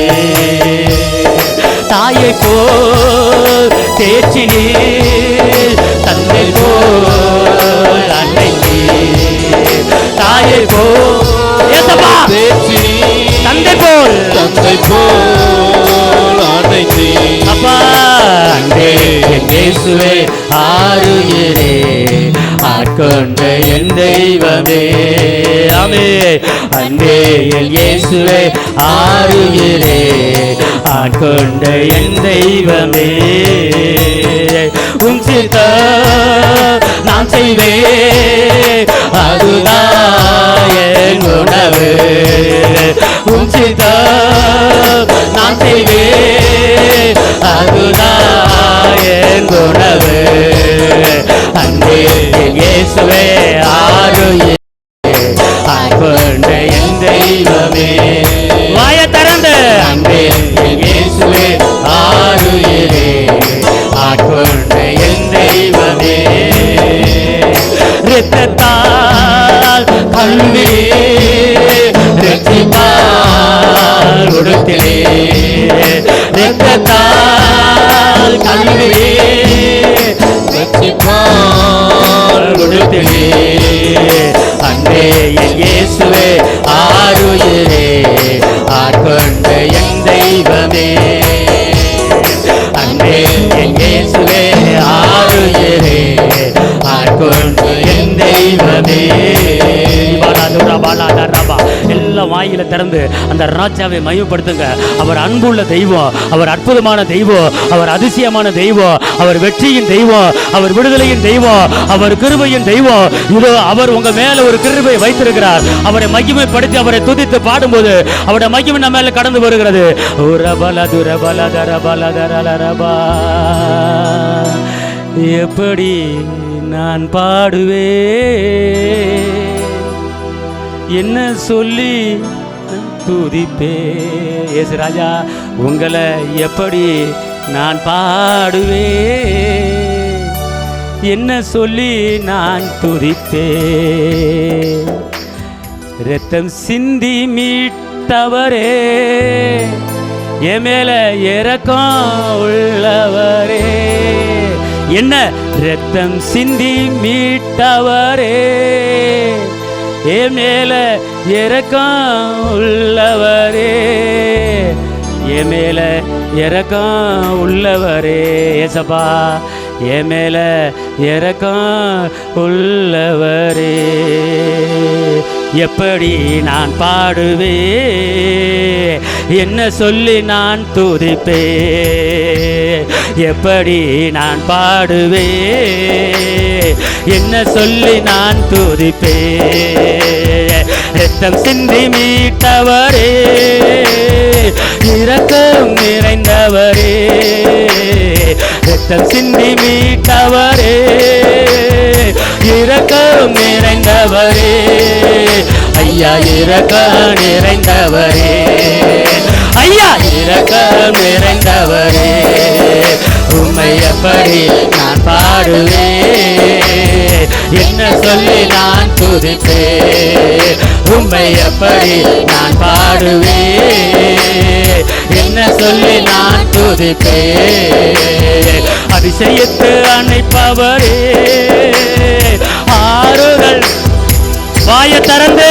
தாயை போல் தேற்றினே, தந்தை போல் அன்னைக்கு, தாயை போல் தேற்றினே, தந்தை போல் அன்னைக்கு. அப்பா அன்பே என் இயேசுவே ஆருயிரே ஆட்கொண்ட என் தெய்வமே. ஆமே அன்பே என் இயேசுவே ஆருயிரே ஆட்கொண்ட என் தெய்வமே. உம் சித்தம் நான் செய்வேன் அதுதான் என் உணவு, உம் சித்தம் நான் செய்வேன் அதுதான் என் உணவு. அன்பே என் இயேசுவே ஆருயிரே ஆட்கொண்ட என் தெய்வமே. வாய திறந்து அன்பே என் இயேசுவே ஆருயிரே ஆட்கொண்ட என் தெய்வமே. இரத்தத்தால் கல்வி இரட்சிப்பால் உடுத்திலே, இரத்தத்தால் கல்வி இரட்சிப்பால் உடுத்திலே. அன்பே என் இயேசுவே ஆருயிரே ஆட்கொண்ட என் தெய்வமே. அன்பே என் இயேசுவே ஆருயிரே ஆட்கொண்ட என் தெய்வமே. எல்லாம் வாயில திறந்து அந்த ராஜாவை மையப்படுத்துங்க. அவர் அன்புள்ள தெய்வம், அவர் அற்புதமான தெய்வம், அவர் அதிசயமான தெய்வம், அவர் வெற்றியின் தெய்வம், அவர் விடுதலையின் தெய்வம், அவர் கிருபையின் தெய்வம். இதோ அவர் உங்க மேல ஒரு கிருபை வைத்திருக்கிறார். அவரை மகிமைப்படுத்தி அவரை துதித்து பாடும்போது அவருடைய மகிமை நம்ம மேல கடந்து வருகிறது. எப்படி நான் பாடுவேன், என்ன சொல்லி துதிப்பே. ஏசு ராஜா உங்களை எப்படி நான் பாடுவேன், என்ன சொல்லி நான் துதிப்பேன். இரத்தம் சிந்தி மீட்டவரே, என் மேல இரக்கம் உள்ளவரே. என்ன இரத்தம் சிந்தி மீட்டவரே, என் மேல இரக்கம் உள்ளவரே, என் மேல இரக்கம் உள்ளவரே. ஏசப்பா என் மேல இரக்கம் உள்ளவரே. எப்படி நான் பாடுவே, என்ன சொல்லி நான் துதிப்பே, எப்படி நான் பாடுவே, என்ன சொல்லி நான் துதிப்பே. ரத்தம் சிந்தி மீட்டவரே, இரக்கம் நிறைந்தவரே, ரத்தம் சிந்தி மீட்டவரே, இரக்கம் நிறைந்தவரே, ஐயா இரக்கம் நிறைந்தவரே, ஐயா இரக்கம் நிறைந்தவரே. உம்மை எப்படி நான் பாடுவே, என்ன சொல்லி நான் துதிப்பே, உம்மை எப்படி நான் பாடுவே, என்ன சொல்லி நான் துதிப்பே. அதிசயித்து அணைப்பவரே, ஆறுதல் வாய திறந்து,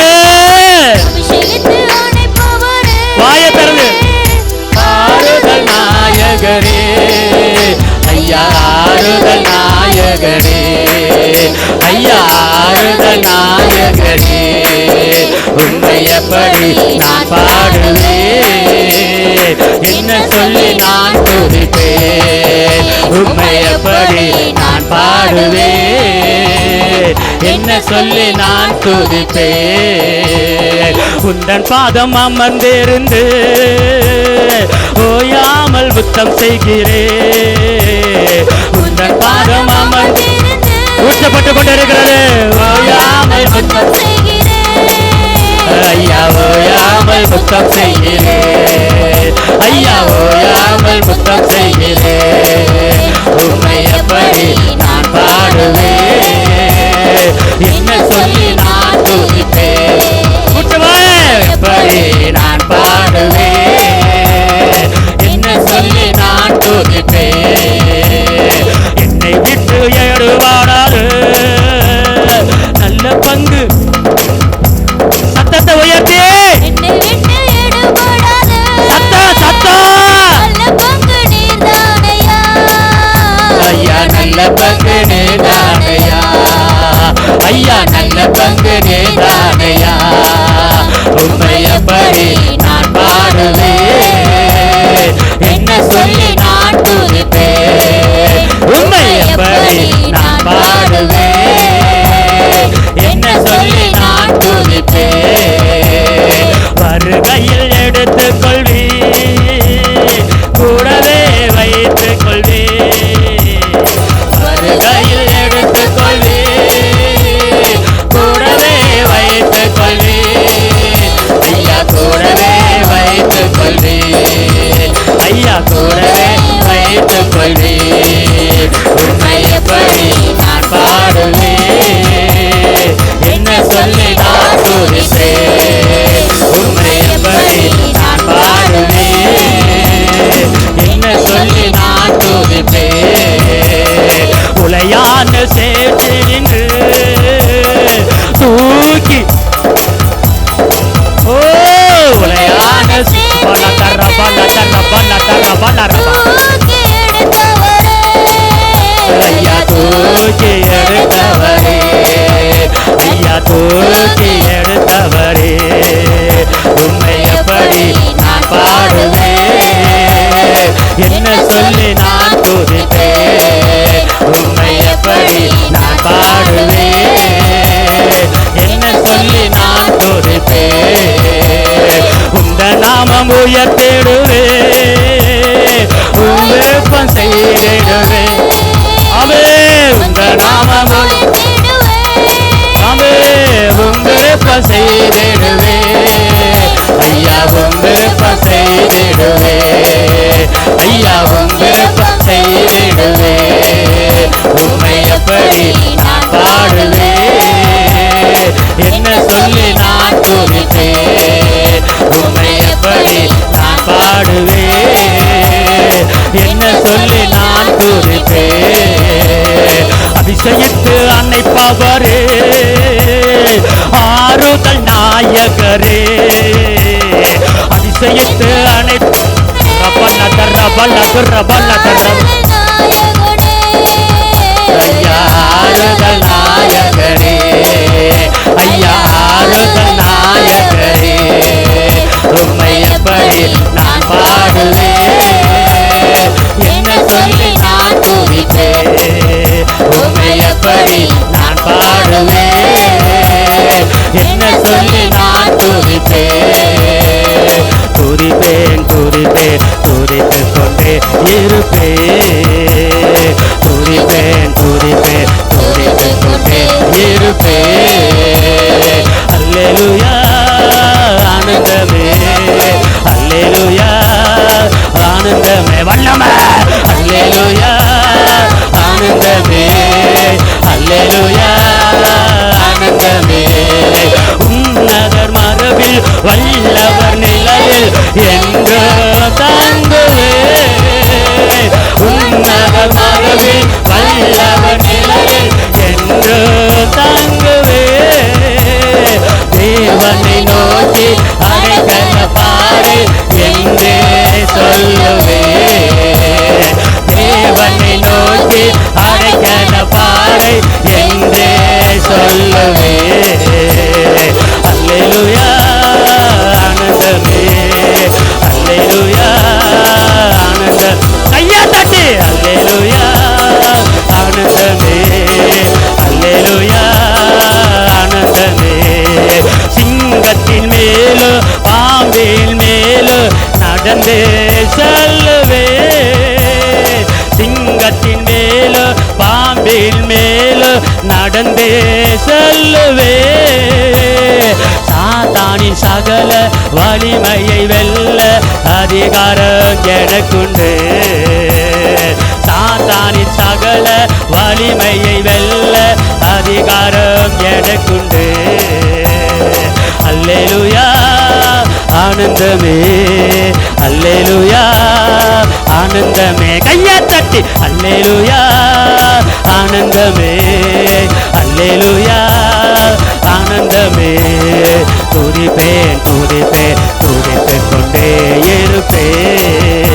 வாய திறந்து, ஆறுதல் நாயகரே, ஐயா ஆறுதல் நாயகரே, ஐயா ஆறுதல் நாயகரே. உம்மை எப்படி நான் பாடுவே, என்ன சொல்லி நான் துதிப்பே, உம்மை எப்படி நான் பாடுவே, என்ன சொல்லி நான் துதிப்பே. உந்தன் பாதம் அமர்ந்திருந்து ஓயாமல் புத்தம் செய்கிறே, உந்தன் பாதம் அமர்ந்திருந்து ஊற்றப்பட்டு கொண்டிருக்கிறது, ஓயாமல் புத்தம் செய்கிறே, ஐயா ஓயாமல் புத்தம் செய்கிறே, ஐயா ஓயாமல் புத்தம் செய்கிறே. உம்மை எப்படி நான் பாடுவே, என்ன சொல்லி நான் துதிப்பே, எப்படி நான் பாடுவே, என்ன சொல்லி நான் துதிப்பே. என்னை விட்டு எடுவாடாது நல்ல பங்கு, சத்தத்தை உயர்த்தி, ஐயா நல்ல பங்கு நீதானையா, ஐயா நல்ல பங்கு நீதானையா. உம்மை எப்படி நான் பாடுவே, என்ன சொல்லி நான் துதிப்பே, உம்மை எப்படி நான் பாடுவே, என்ன சொல்லி நான் துதிப்பே. வருகையில் எடுத்துக் கொள்வி, கூடவே வைத்துக் கொள்வி, வருகையில் எடுத்துக் கொள்வி, கூடவே வைத்துக் கொள்வி, ஐயா கூடவே வைத்துக் கொள்வி, ஐயா கூடவே வைத்துக் கொள்வி. உம்மை எப்படி நான் பாடுவே, என்ன சொல்லி நான் துதிப்பே, உம்மை எப்படி நான் பாடுவே, என்ன சொல்லி நான் துதிப்பே. உலையான சேற்று நின்று தூக்கி, ஓ உலையான பல தர பல தர பல தர பல ரபா, ஐயா தூக்கி எடுத்தவரே, ஐயா தூக்கி எடுத்தவரே. உம்மை எப்படி நான் பாடுவே, என்ன சொல்லி நான் துதிப்பே, உம்மை எப்படி நான் பாடுவே, என்ன சொல்லி நான் துதிப்பே. உந்த நாமம் உயர்த்திடுவே, உன் விருப்பம் செய்திடுவே, அவே உந்த நாமம் அவே உன் விருப்பம் செய்திடுவே, ஐயா உன் விருப்பம் செய்திடுவே, ஐயா உன் விருப்பம் செய்திடுவே. உம்மை எப்படி நான் பாடுவே, என்ன சொல்லி நான் துதிப்பே, உம்மை எப்படி நான் பாடுவே, என்ன சொல்லி நான் துதிப்பே. அதிசயித்து அணைப்பவரே, ஆறுதல் நாயகரே, அதிசயித்து அணைப்பு ஐயா ஆறுதல் நாயகரே, ஐயா ஆறுதல் இருப்பேன். துதிப்பேன் துதிப்பேன் துதித்துக் கொண்டே இருப்பேன். அல்லேலூயா ஆனந்தமே, அல்லேலூயா ஆனந்தமே, வல்லமே, அல்லேலூயா ஆனந்தமே, அல்லேலூயா ஆனந்தமே. உன்னதர் மரபில் வல்லவர் நிலையில் என்று தாங்குவே. உன்னதர் மரபில் வல்லவர் நிலையில் என்று தாங்குவே. தேவனை நோக்கி அடைக்கல பாரு என்றே சொல்லுவே. தேவனை நோக்கி அடைக்கல பாரு என்றே சொல்லுவே. அல்லேலூயா ஆனந்தமே, அல்லேலூயா ஆனந்தம். கையா தட்டி அல்லேலூயா ஆனந்தமே, அல்லேலூயா ஆனந்தமே. சிங்கத்தின் மேலோ பாம்பின் மேலோ நடந்து செல்லுவே. சிங்கத்தின் மேலோ பாம்பின் மேலோ நடந்து செல்லுவே. சாத்தானின் சகல வலிமையை வெல்ல அதிகாரம் எனக்குண்டு. சாத்தானின் சகல வலிமையை வெல்ல அதிகாரம் எனக்குண்டு. அல்லேலூயா ஆனந்தமே, அல்லேலூயா ஆனந்தமே. கையை தட்டி அல்லேலூயா ஆனந்தமே, அல்லேலூயா ஆனந்தமே. துதிப்பேன் துதிப்பேன் துதித்துக் கொண்டே இருப்பேன்.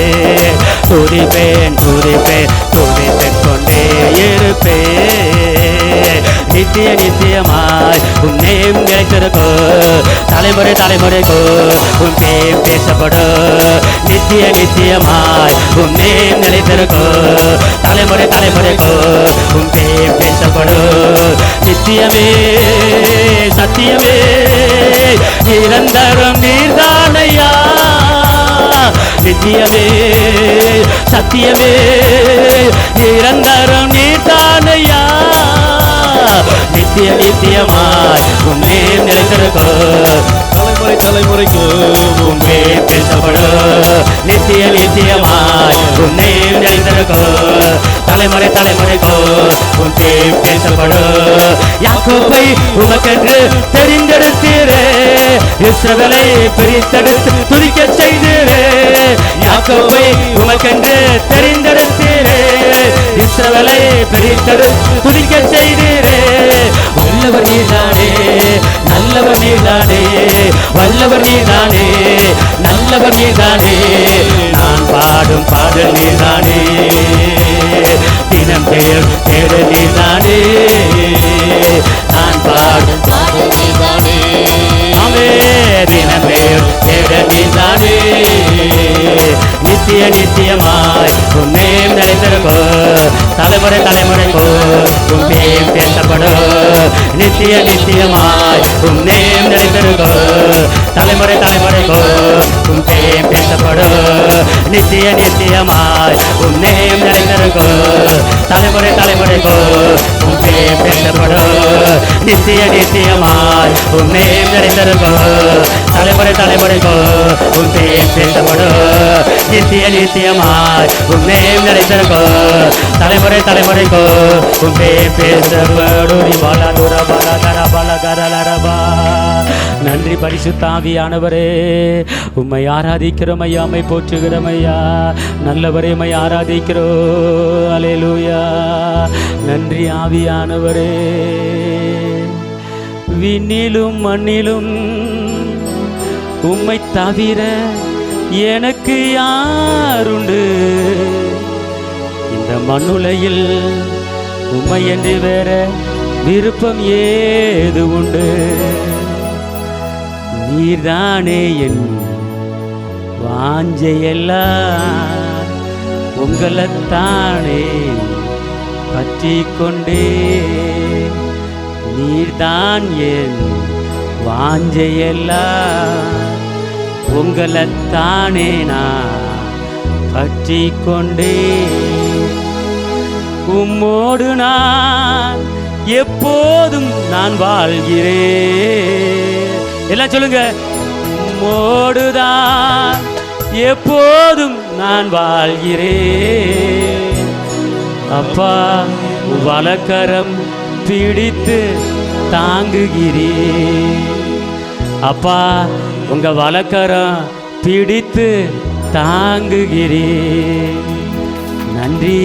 துதிப்பேன் துதிப்பேன் துதித்துக் கொண்டே இருப்பேன். நித்திய நித்தியமாய் உன் நேம் நிலைத்திருக்கோ. தலைமுறை தலைமுறைக்கோ உன் பேர் பேசப்படும். நித்திய நித்தியமாய் உன் நேம் நிலைத்திருக்கோ. தலைமுறை தலைமுறைக்கோ உன் பேர் பேசப்படும். நித்தியமே சத்தியமே நிரந்தரம் நீர்தானையா. நித்தியமே சத்தியமே நிரந்தரம் நீர்தானையா. நித்திய நித்தியமாய் உன்னே நிலைத்திருக்கோ. தலைமுறை தலைமுறைக்கு உன்னே பேசப்படும். நித்திய நித்தியமாய் உன்னே நிலைத்திருக்கோ. தலைமுறை தலைமுறைக்கோ உன்னே பேசப்படும். யாக்கோபை உமக்கென்று தெரிந்தெடுத்தீரே. இஸ்ரவேலை பிரித்தெடுத்து துதிக்க செய்தீரே. யாக்கோபை உமக்கென்று தெரிந்தெடுத்தீரே. இஸ்ரவேலை பிரித்தெடுத்து துதிக்க செய்தீரே. வல்லவர் நீதானே, நல்லவர் நீதானே, வல்லவர் நீதானே, நல்லவர் நீதானே. நான் பாடும் பாடல் நீதானே. தினம் தேடல் நீதானே. நான் பாடும் பாடல் நீதானே. ஆமே தினம் தேடல் நீதானே. நித்திய நித்தியமாய் உன்னே நிலைத்திருக்கோ. தலைமுறை தலைமுறைக்கோ உன் பேர் பேசப்படும். நித்திய நித்தியமாய் உன்னே நிலைத்திருக்கோ. தலைமுறை தலைமுறைக்கோ உன் பேர் பேசப்படும். நித்திய நித்தியமாய் உன்னே நிலைத்திருக்கோ. தலைமுறை தலைமுறைக்கோ உன் பேர் பேசப்படும். நித்திய நித்தியமாய் உன்னே நிலைத்திருக்கோ. தலைமுறை தலைமுறைக்கோ உன் பேர் பேசப்படும். நித்திய நித்தியமாய் உன்னே நிலைத்திருக்கோ. தலைமுறை தலைமுறைக்கோ உன் பேர் பேசப்படும். நன்றி பரிசுத்த ஆவியானவரே, உம்மை ஆராதிக்கிறோம் ஐயா, உம்மை போற்றுகிறோம் ஐயா. நல்லவரே உம்மை ஆராதிக்கிறோம். அல்லேலூயா. நன்றி ஆவியானவரே. விண்ணிலும் மண்ணிலும் உம்மை தவிர எனக்கு யாருண்டு? இந்த மண்ணுலையில் உம்மை என்று வேற விருப்பம் ஏது உண்டு? நீர்தானே என் வாஞ்சையெல்லாம், உங்களைத்தானே பற்றி கொண்டே. நீர்தான் என் வாஞ்சையெல்லாம், உங்களைத்தானே நான் பற்றி கொண்டே உம்மோடு நான் எப்போதும் நான் வாழ்கிறேன். எல்லாம் சொல்லுங்க. உம்மோடுதான் எப்போதும் நான் வாழ்கிறேன். அப்பா வலக்கரம் பிடித்து தாங்குகிறேன். அப்பா உங்க வலக்கரம் பிடித்து தாங்குகிறேன். நன்றி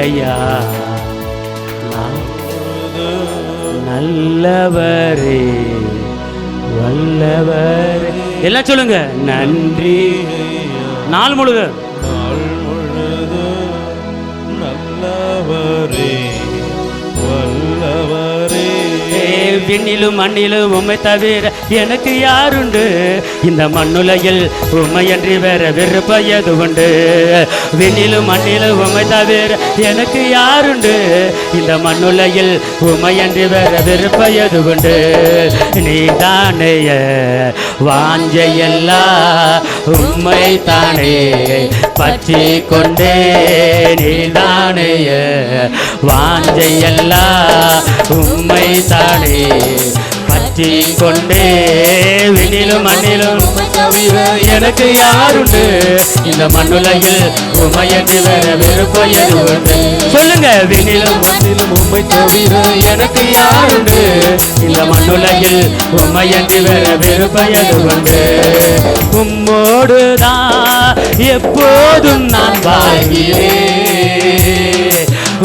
ஐயா, நல்லவரே வல்லவரே. எல்லாம் சொல்லுங்க. நன்றி. நாள் முழுதும் நல்லவரே வல்லவரே. விண்ணிலும் மண்ணிலும் உம்மை தவிர எனக்கு யாருண்டு? இந்த மண்ணுலகில் உம்மையன்றி வேற விருப்பம் எது உண்டு? விண்ணிலும் மண்ணிலும் உம்மை தவிர எனக்கு யாருண்டு? இந்த மண்ணுலகில் உம்மையன்றி வேற விருப்பம் எது உண்டு? நீதானே வாஞ்சையெல்லாம் உம்மை தானே பற்றி கொண்டே. நீதானே வாஞ்சையெல்லாம் உம்மை தானே பற்றி கொண்டே. விண்ணிலும் மண்ணிலும் எனக்கு யாருண்டு? இந்த மண்ணுலகில் உம்மையன்றி வேற விருப்பம் எது உண்டு? சொல்லுங்க. விண்ணிலும் மண்ணிலும் உம்மை தவிர எனக்கு யாருண்டு? இந்த மண்ணுலகில் உம்மையன்றி வேற விருப்பம் எது உண்டு? உம்மோடுதான் எப்போதும் நான் வாழ்கிறேன்.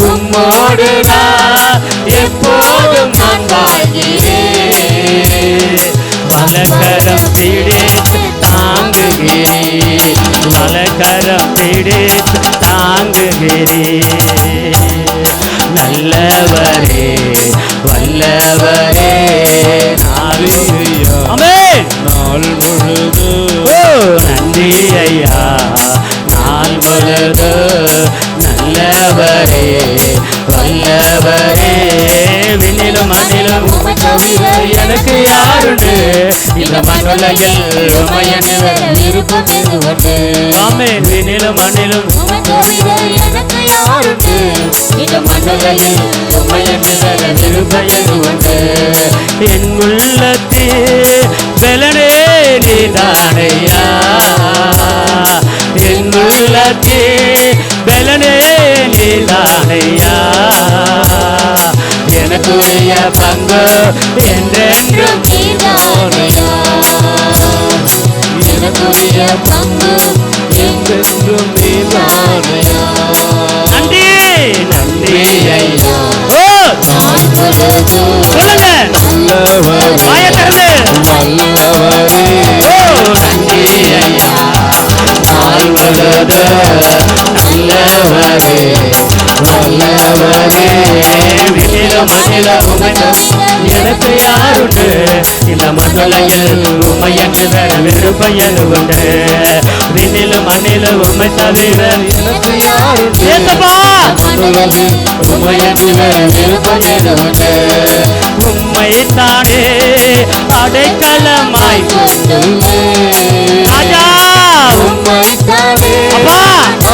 உம்மோடுதான் எப்போதும் நான் வாழ்கிறேன். வலக்கரம் பிடித்து தாங்குகிறேன். வலக்கரம் பிடித்து தாங்குகிறேன். நல்லவரே வல்லவரே. ஆமென். நாள் முழுது நன்றி ஐயா. நாள் முழுது நல்லவரே வல்லவரே. விண்ணிலும் மண்ணிலும் எனக்கு யாருண்டு? இந்த மண்ணுலகில் உம்மையன்றி வேற விருப்பம் எது உண்டு? ஆமென். விண்ணிலும் மண்ணிலும் எனக்கு யாருண்டு? இந்த மண்ணுலகில் உம்மையன்றி வேற விருப்பம் எது உண்டு? என் உள்ளத்தில் பலனே நீதானையா. என் உள்ளத்தில் பலனே நீதானையா. எனக்குரிய பங்கு என்றென்றும் நீதானையா. எனக்குரிய பங்கு என்றென்றும் நீதானையா. நன்றி நன்றி ஐயா. ஓ சொல்லுங்க. வாயை திறந்து. ஓ நன்றி ஐயா. நாள் முழுது நல்லவரே வல்லவரே. விண்ணிலும் மண்ணிலும் உம்மை தவிர எனக்கு யாருண்டு? இந்த மண்ணுலகில் உம்மையன்றி வேற விருப்பம் எது உண்டு? விண்ணிலும் மண்ணிலும் உம்மை தவிர எனக்கு யாருண்டு? மண்ணுலகில் உம்மையன்றி வேற விருப்பம் எது உண்டு? உம்மை தானே அடைக்கலமாய் கொண்டுள்ளேன். ராஜா உம்மை தானே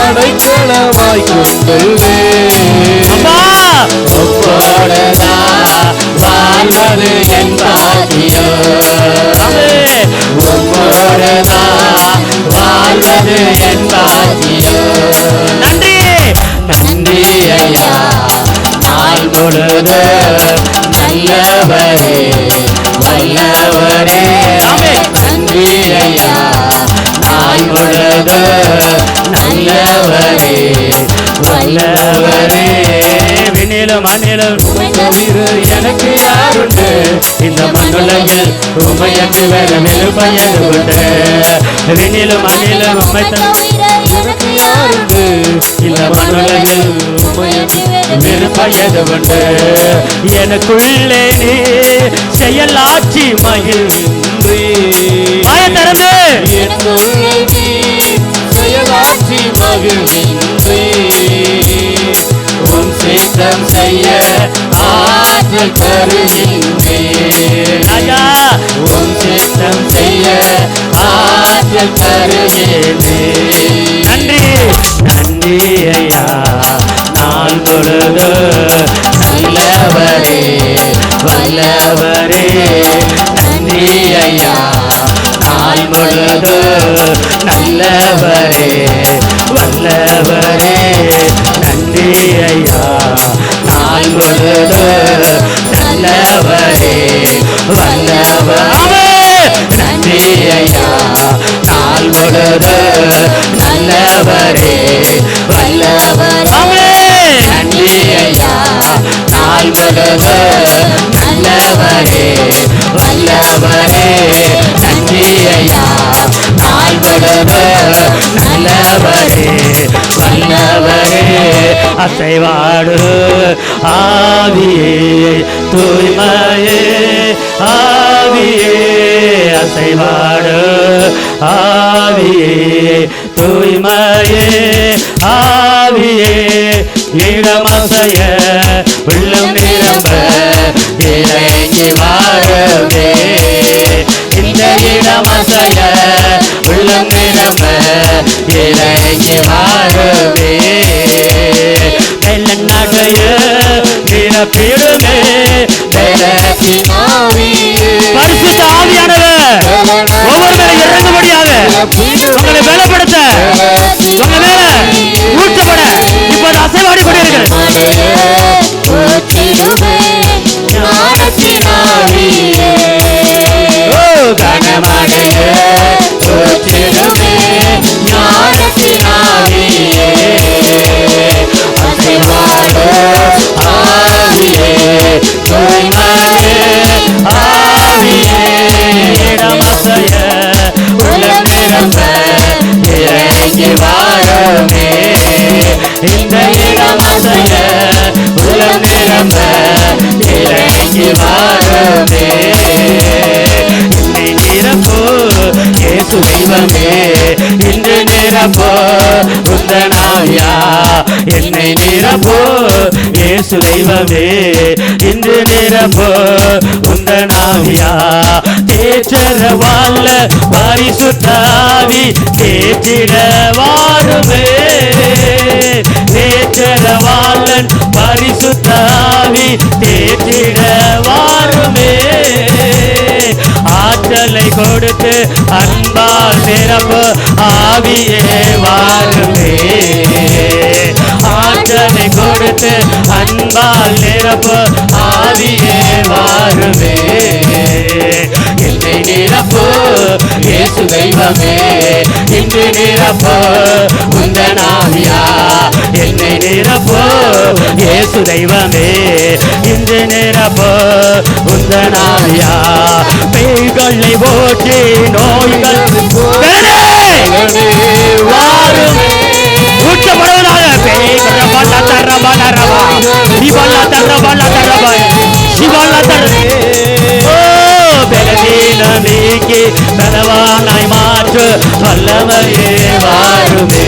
அடைக்கலமாய் கொண்டுள்ளேன். அப்பா உம்மோடுதான் வாழ்வது என் பாக்கியம். உம்மோடுதான் வாழ்வது என் பாக்கியம். நன்றி நன்றி ஐயா. நாள் முழுது நல்லவரே வல்லவரே. நன்றி ஐயா. நாள் முழுது நல்லவரே வல்லவரே. விண்ணிலும் மண்ணிலும் எனக்கு யாருண்டு? இந்த மண்ணுலகில் உம்மையன்றி வேற விருப்பம் எது உண்டு? விண்ணிலும் மண்ணிலும் உம்மை தவிர எனக்கு யாருண்டு? இந்த மண்ணுலகில் உம்மையன்றி விருப்பம் எது உண்டு? எனக்குள்ளே நீ செயலாட்சி மகிழ்வின்றி. வாயை திறந்து. எனக்குள்ளே நீ செயலாட்சி மகிழ்வின்றி. உம் சித்தம் செய்ய ஆற்றல் தருகின்றேன். ராஜா உம் சித்தம் செய்ய ஆற்றல் தருகின்றேன். நன்றி நன்றி ஐயா நாள் பொழுது நல்லவரே வல்லவரே நன்றி ஐயா நாள் பொழுது நல்லவரே வல்லவரே நன்றி ஐயா நாள் பொழுது நல்லவரே வல்லவரே நன்றி ஐயா நாள் பொழுது நல்லவரே வல்லவரே நன்றி ஐயா நாள் பொழுது நல்லவரே வல்லவரே நன்றி ஐயா நாள் பொழுது நல்லவரே வல்லவரே அசைவாடு ஆவியே தூய்மையே ஆவியே அசைவாடு ஆவியே தூய்மையே ஆவியே இடமசைய உள்ளம் நிரம்ப இறங்கி வாழவே இந்த இடமசைய உள்ளம் நிரம்ப இறங்கி வாழவே வெள்ளன் நடைய நிரப்பிடுமே பரிசுத்த ஆவியானவர் ஒவ்வொரு மேல இறங்கும்படியாக உங்களை பலப்படுத்த உங்க மேல ஊற்றப்பட இப்போது அசைவாடி இந்த இடமசைய உலம் நிரம்ப இறங்கி வாருமே என்னை நிரப்போ இயேசு தெய்வமே இன்று நிரப்போ உந்தனாவியா என்னை நிரப்போ இயேசு தெய்வமே இன்று நிரப்போ உந்தனாவியா தேற்றர வாழ பரிசுத்தாவி தேற்றிட வாருமே தேற்றரவாளன் பரிசுத்தாவி தேற்றிட வாருமே ஆற்றலை கொடுத்து அன்பால் நிரம்ப ஆவியே வாருமே ஆற்றலை கொடுத்து அன்பால் நிரம்ப ஆவியே வாருமே என்னை நிரப்போ இயேசு தெய்வமே இன்று நிரப்போ உந்தனாவியா என்னை நிரப்போ இயேசு தெய்வமே இன்று நிரப்போ உந்தனாவியா பேய்களை ஓட்டி நோய்கள் வாருமே ஊற்றப்படுவதாக பேய்கள் நீக்கி பலவானாய் மாற்று வல்லமையே வாருமே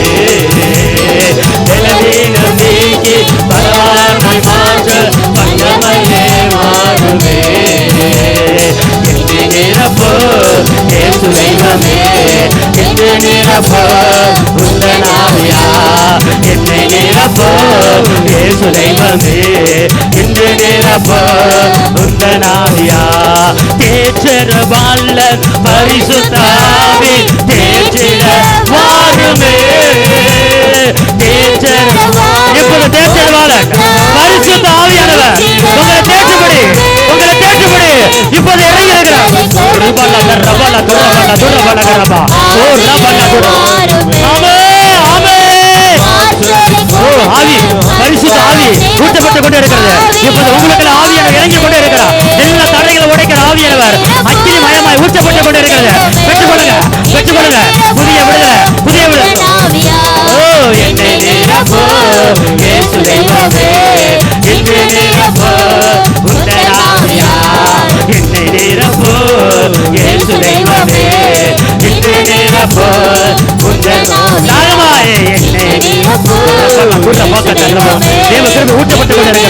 பலவீனம் நீக்கி பலவானாய் மாற்று வல்லமையே வாருமே என்று நிரப்போ இயேசு தெய்வமே என்று நிரப்போ உந்தனாவியா என்னை நிரப்போ இயேசு தெய்வமே என்று நிரப்போ உந்தனாவியா தேற்றர வாழன் பரிசுத்தாவி தேற்றிட வாருமே தேற்றர இப்போது தேற்றர வாழன் பரிசுத்த ஆவியானவர் உங்களை தேற்றுபடி இப்போது இறங்கி இருக்கிறார் ஆவி பரிசுத்த ஆவி ஊட்டப்பட்டு கொண்டு இருக்கிறது இப்போது உங்களுக்கு ஆவியான இறங்கி கொண்டு இருக்கிறார் எல்லா தடைகளை உடைக்கிற ஆவியானவர் அக்கினி மயமாய் ஊட்டப்பட்டு கொண்டு இருக்கிறது பெற்றுக்கொள்ளுங்க புதிய விடுதலை ஓ என்னை நிரப்போ இயேசு தெய்வமே இன்று நிரப்போ உந்தனாவியா என்னை நிரப்போ இயேசு தெய்வமே இன்று நிரப்போ உந்தனாவியா என்னை நிரப்போ தேவ கிருபை ஊட்டப்பட்டு கொண்டிருக்கிறது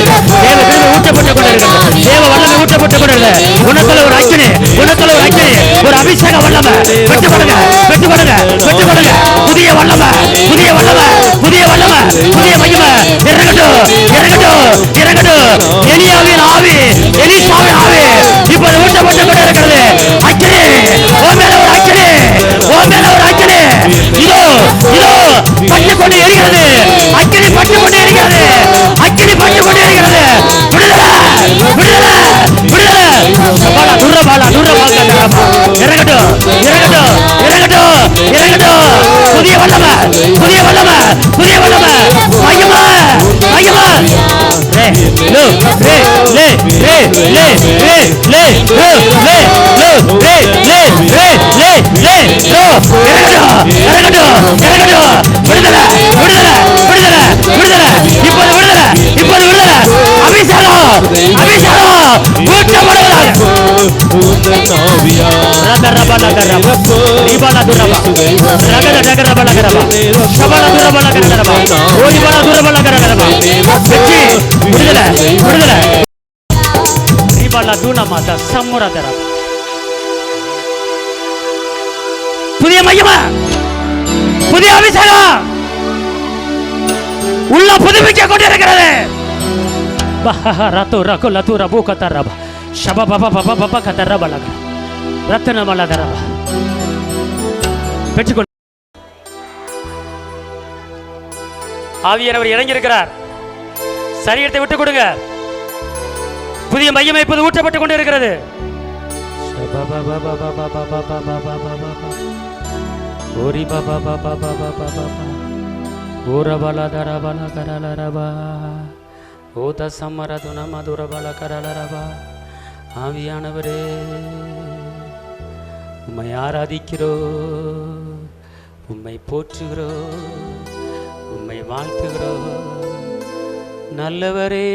தேவ வல்லமை ஊட்டப்பட்டு கொண்டிருக்கிறது உனக்குள்ள ஒரு அக்கினி ஒரு அபிஷேக வல்லமை பெற்றுக்கொள்ளுங்க புதிய வல்லமை புதிய மகிமை இறங்கட்டும் இறங்கட்டும் இறங்கட்டும். எலியாவின் ஆவி எலிசாவின் ஆவி இப்போது ஊட்டப்பட்டு கொண்டு இருக்கிறது. அக்கினி ஓ மேல ஒரு அக்கினி, ஓ மேல ஒரு அக்கினி. இதோ இதோ பட்டு கொண்டு எரிகிறது. அக்கினி பட்டு கொண்டு எரிகிறது. அக்கினி பட்டு கொண்டு எரிகிறது. விடுதலை விடுதலை விடுதலை. பாலா துர்ர பாலா துர்ர பாலா இறங்கட்டும் இறங்கட்டும் இறங்கட்டும் இறங்கட்டும். புதிய வல்லமை புதிய வல்லமை புதிய வல்லமை. மகிமை மகிமை. லே லோ லே லே லே லே லே லே லோ லே லோ லே லே லே லே லே லோ. இறங்கட்டும் இறங்கட்டும் இறங்கட்டும். விடுதலை விடுதலை விடுதலை விடுதலை. இப்போது விடுதலை இப்போது விடுதலை. அபிஷேகம் அபிஷேகம் ஊற்றப்படுவதாக. புதிய மகிமை புதிய அபிஷேகம் உள்ள புதுப்பிக்க கொண்டிருக்கிறது. ரத்து ரகு லத்து ரபு கத்தரப ஷப பப பப பப கத்தரப லக ரத்தன மலதரப பெற்றுக்கொண்டு ஆவியானவர் இறங்கி இருக்கிறார். சரீரத்தை விட்டுக் கொடுங்க. புதிய மகிமை இப்போது ஊற்றப்பட்டு கொண்டு இருக்கிறது. ஆவியானவரே உம்மை ஆராதிக்கிறோ, உம்மை போற்றுகிறோ, உம்மை வாழ்த்துகிறோ. நல்லவரே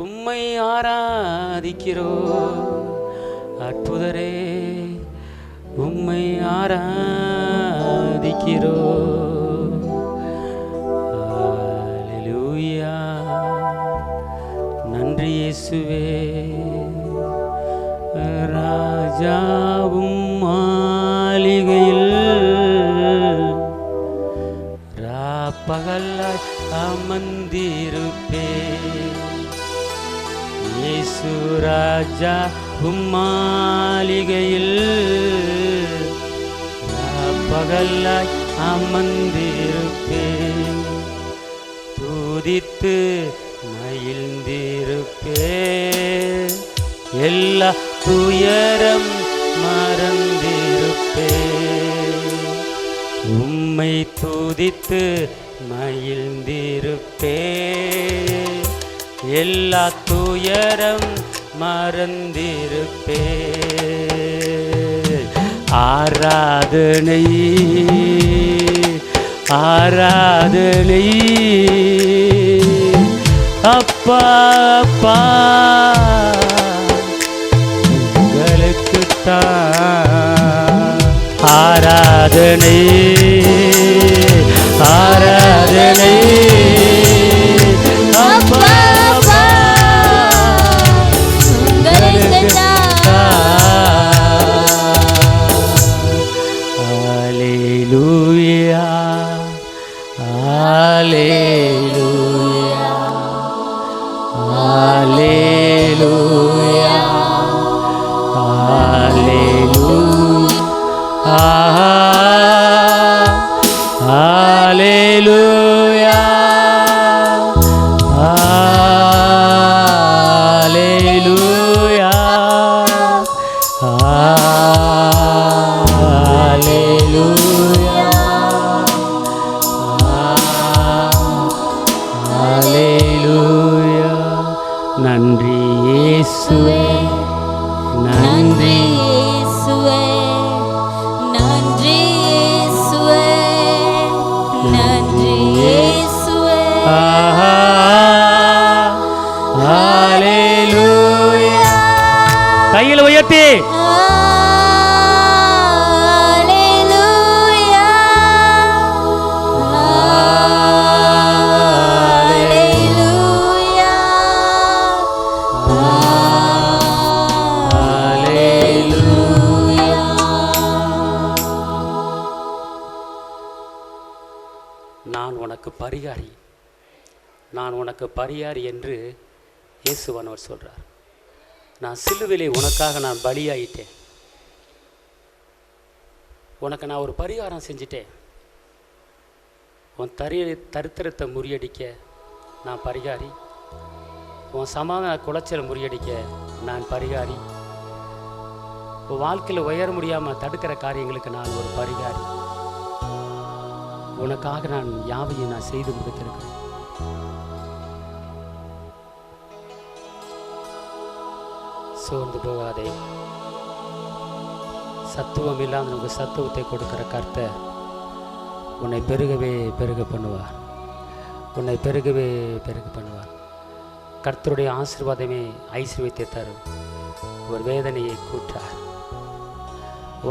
உம்மை ஆராதிக்கிறோ, அற்புதரே உம்மை ஆராதிக்கிறோ. அல்லேலூயா. நன்றி இயேசுவே. ராஜாவும் மாளிகையில் ராப்பகலாய் அமர்ந்திருப்பே. இயேசு ராஜா மாளிகையில் ராப்பகலாய் அமர்ந்திருப்பே. துதித்து மகிழ்ந்திருப்பே. எல்லா துயரம் மறந்திருப்பே. உம்மை துதித்து மகிழ்ந்திருப்பே. எல்லா துயரம் மறந்திருப்பே. ஆராதனை ஆராதனை அப்பா அப்பா உங்களுக்குத்தான் ஆராதனை ஆராதனை அப்பா அப்பா அல்லேலூயா அல்லேலூயா அல்லேலூயா அல்லேலூயா அல்லேலூயா அல்லேலூயா அல்லேலூயா. நன்றி இயேசுவே. நன்றி இயேசுவே. நன்றி இயேசுவே. நன்றி இயேசுவே. அல்லேலூயா. கையில் உயர்த்தி நான் உனக்கு பரிகாரி, நான் உனக்கு பரிகாரி என்று இயேசுவானவர் சொல்கிறார். நான் சிலுவிலே உனக்காக நான் பலியாயிட்டேன், உனக்கு நான் ஒரு பரிகாரம் செஞ்சிட்டேன். உன் தரித்திரத்தை முறியடிக்க நான் பரிகாரி, உன் சமாதான குலைச்சலை முறியடிக்க நான் பரிகாரி, உன் வாழ்க்கையில் உயர முடியாமல் தடுக்கிற காரியங்களுக்கு நான் ஒரு பரிகாரி. உனக்காக நான் யாவையும் நான் செய்து முடித்திருக்கிறேன். சோர்ந்து போகாதே. சத்துவம் இல்லாத உனக்கு சத்துவத்தை கொடுக்கிற கர்த்தர் உன்னை பெருகவே பெருக பண்ணுவார், உன்னை பெருகவே பெருக பண்ணுவார். கர்த்தருடைய ஆசீர்வாதமே ஐஸ்வர்யத்தை தரும், ஒரு வேதனையை கூற்றார்.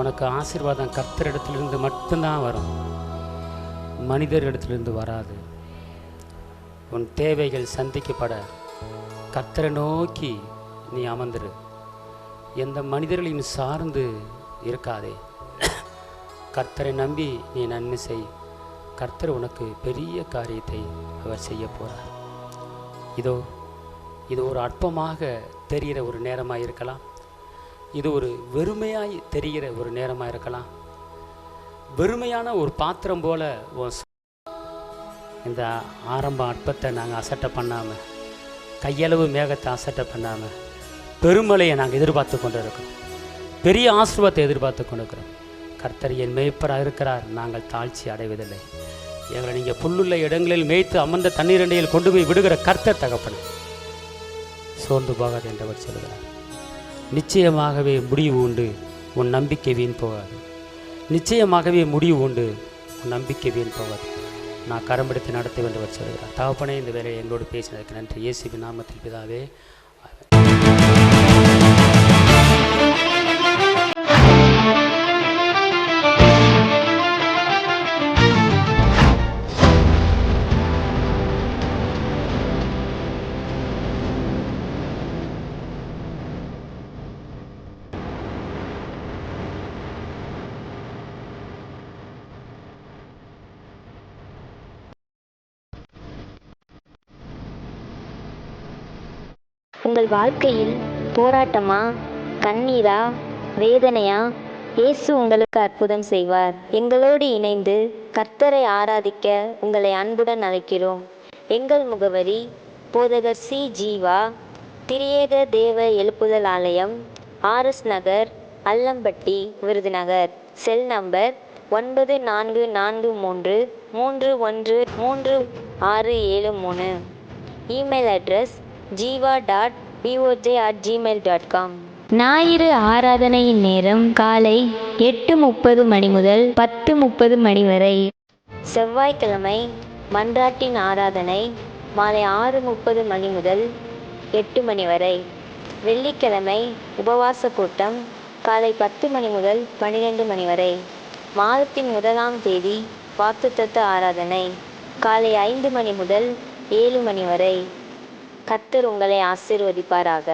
உனக்கு ஆசீர்வாதம் கர்த்தரிடத்திலிருந்து மட்டும்தான் வரும், மனிதரிடத்திலிருந்து வராது. உன் தேவைகள் சந்திக்கப்பட கர்த்தரை நோக்கி நீ அமர்ந்துரு. எந்த மனிதர்களையும் சார்ந்து இருக்காதே. கர்த்தரை நம்பி நீ நன்மை செய். கர்த்தர் உனக்கு பெரிய காரியத்தை அவர் செய்ய போகிறார். இது ஒரு அற்பமாக தெரிகிற ஒரு நேரமாக இருக்கலாம், இது ஒரு வெறுமையாய் தெரிகிற ஒரு நேரமாக இருக்கலாம். வெறுமையான ஒரு பாத்திரம் போல இந்த ஆரம்ப அற்பத்தை நாங்கள் அசட்டை பண்ணாமல், கையளவு மேகத்தை அசட்டை பண்ணாமல் பெருமலையை நாங்கள் எதிர்பார்த்து கொண்டு இருக்கிறோம், பெரிய ஆசீர்வாதத்தை எதிர்பார்த்து கொண்டு இருக்கிறோம். கர்த்தர் என் மேய்ப்பராக இருக்கிறார், நாங்கள் தாழ்ச்சி அடைவதில்லை. எங்களை நீங்கள் புல்லுள்ள இடங்களில் மேய்த்து அமர்ந்த தண்ணீரண்டையில் கொண்டு போய் விடுகிற கர்த்தர் தகப்பன். சோர்ந்து போகாது என்றவர் சொல்கிறார். நிச்சயமாகவே முடிவு உண்டு, உன் நம்பிக்கை வீண் போகாது. நிச்சயமாகவே முடிவு உண்டு, உன் நம்பிக்கை வீண் போகாது. நான் கரம்பிடித்து நடத்த வேண்டுவர் சொல்கிறார். தகப்பனே, இந்த வேலையை எங்களோடு பேசினதுக்கு நன்றி. இயேசுவின் நாமத்தில் பிதாவே. உங்கள் வாழ்க்கையில் போராட்டமா, கண்ணீரா, வேதனையா? இயேசு உங்களுக்கு அற்புதம் செய்வார். எங்களோடு இணைந்து கர்த்தரை ஆராதிக்க உங்களை அன்புடன் அழைக்கிறோம். எங்கள் முகவரி: போதகர் சி. ஜீவா, திரியேக தேவ எழுப்புதல் ஆலயம், RS Nagar, Allampatti, Virudhunagar. Cell number 9433313673. Email address jiva.boj@gmail.com. ஞாயிறு ஆராதனையின் நேரம் காலை 8:30 மணி முதல் 10:30 மணி வரை. செவ்வாய்க்கிழமை மன்றாட்டின் ஆராதனை மாலை 6:30 மணி முதல் 8 மணி வரை. வெள்ளிக்கிழமை உபவாச கூட்டம் காலை 10 மணி முதல் 12 மணி வரை. மாதத்தின் 1ஆம் தேதி வாக்குத்தத்த ஆராதனை காலை 5 மணி முதல் 7 மணி வரை. கர்த்தர் உங்களை ஆசீர்வதிப்பாராக.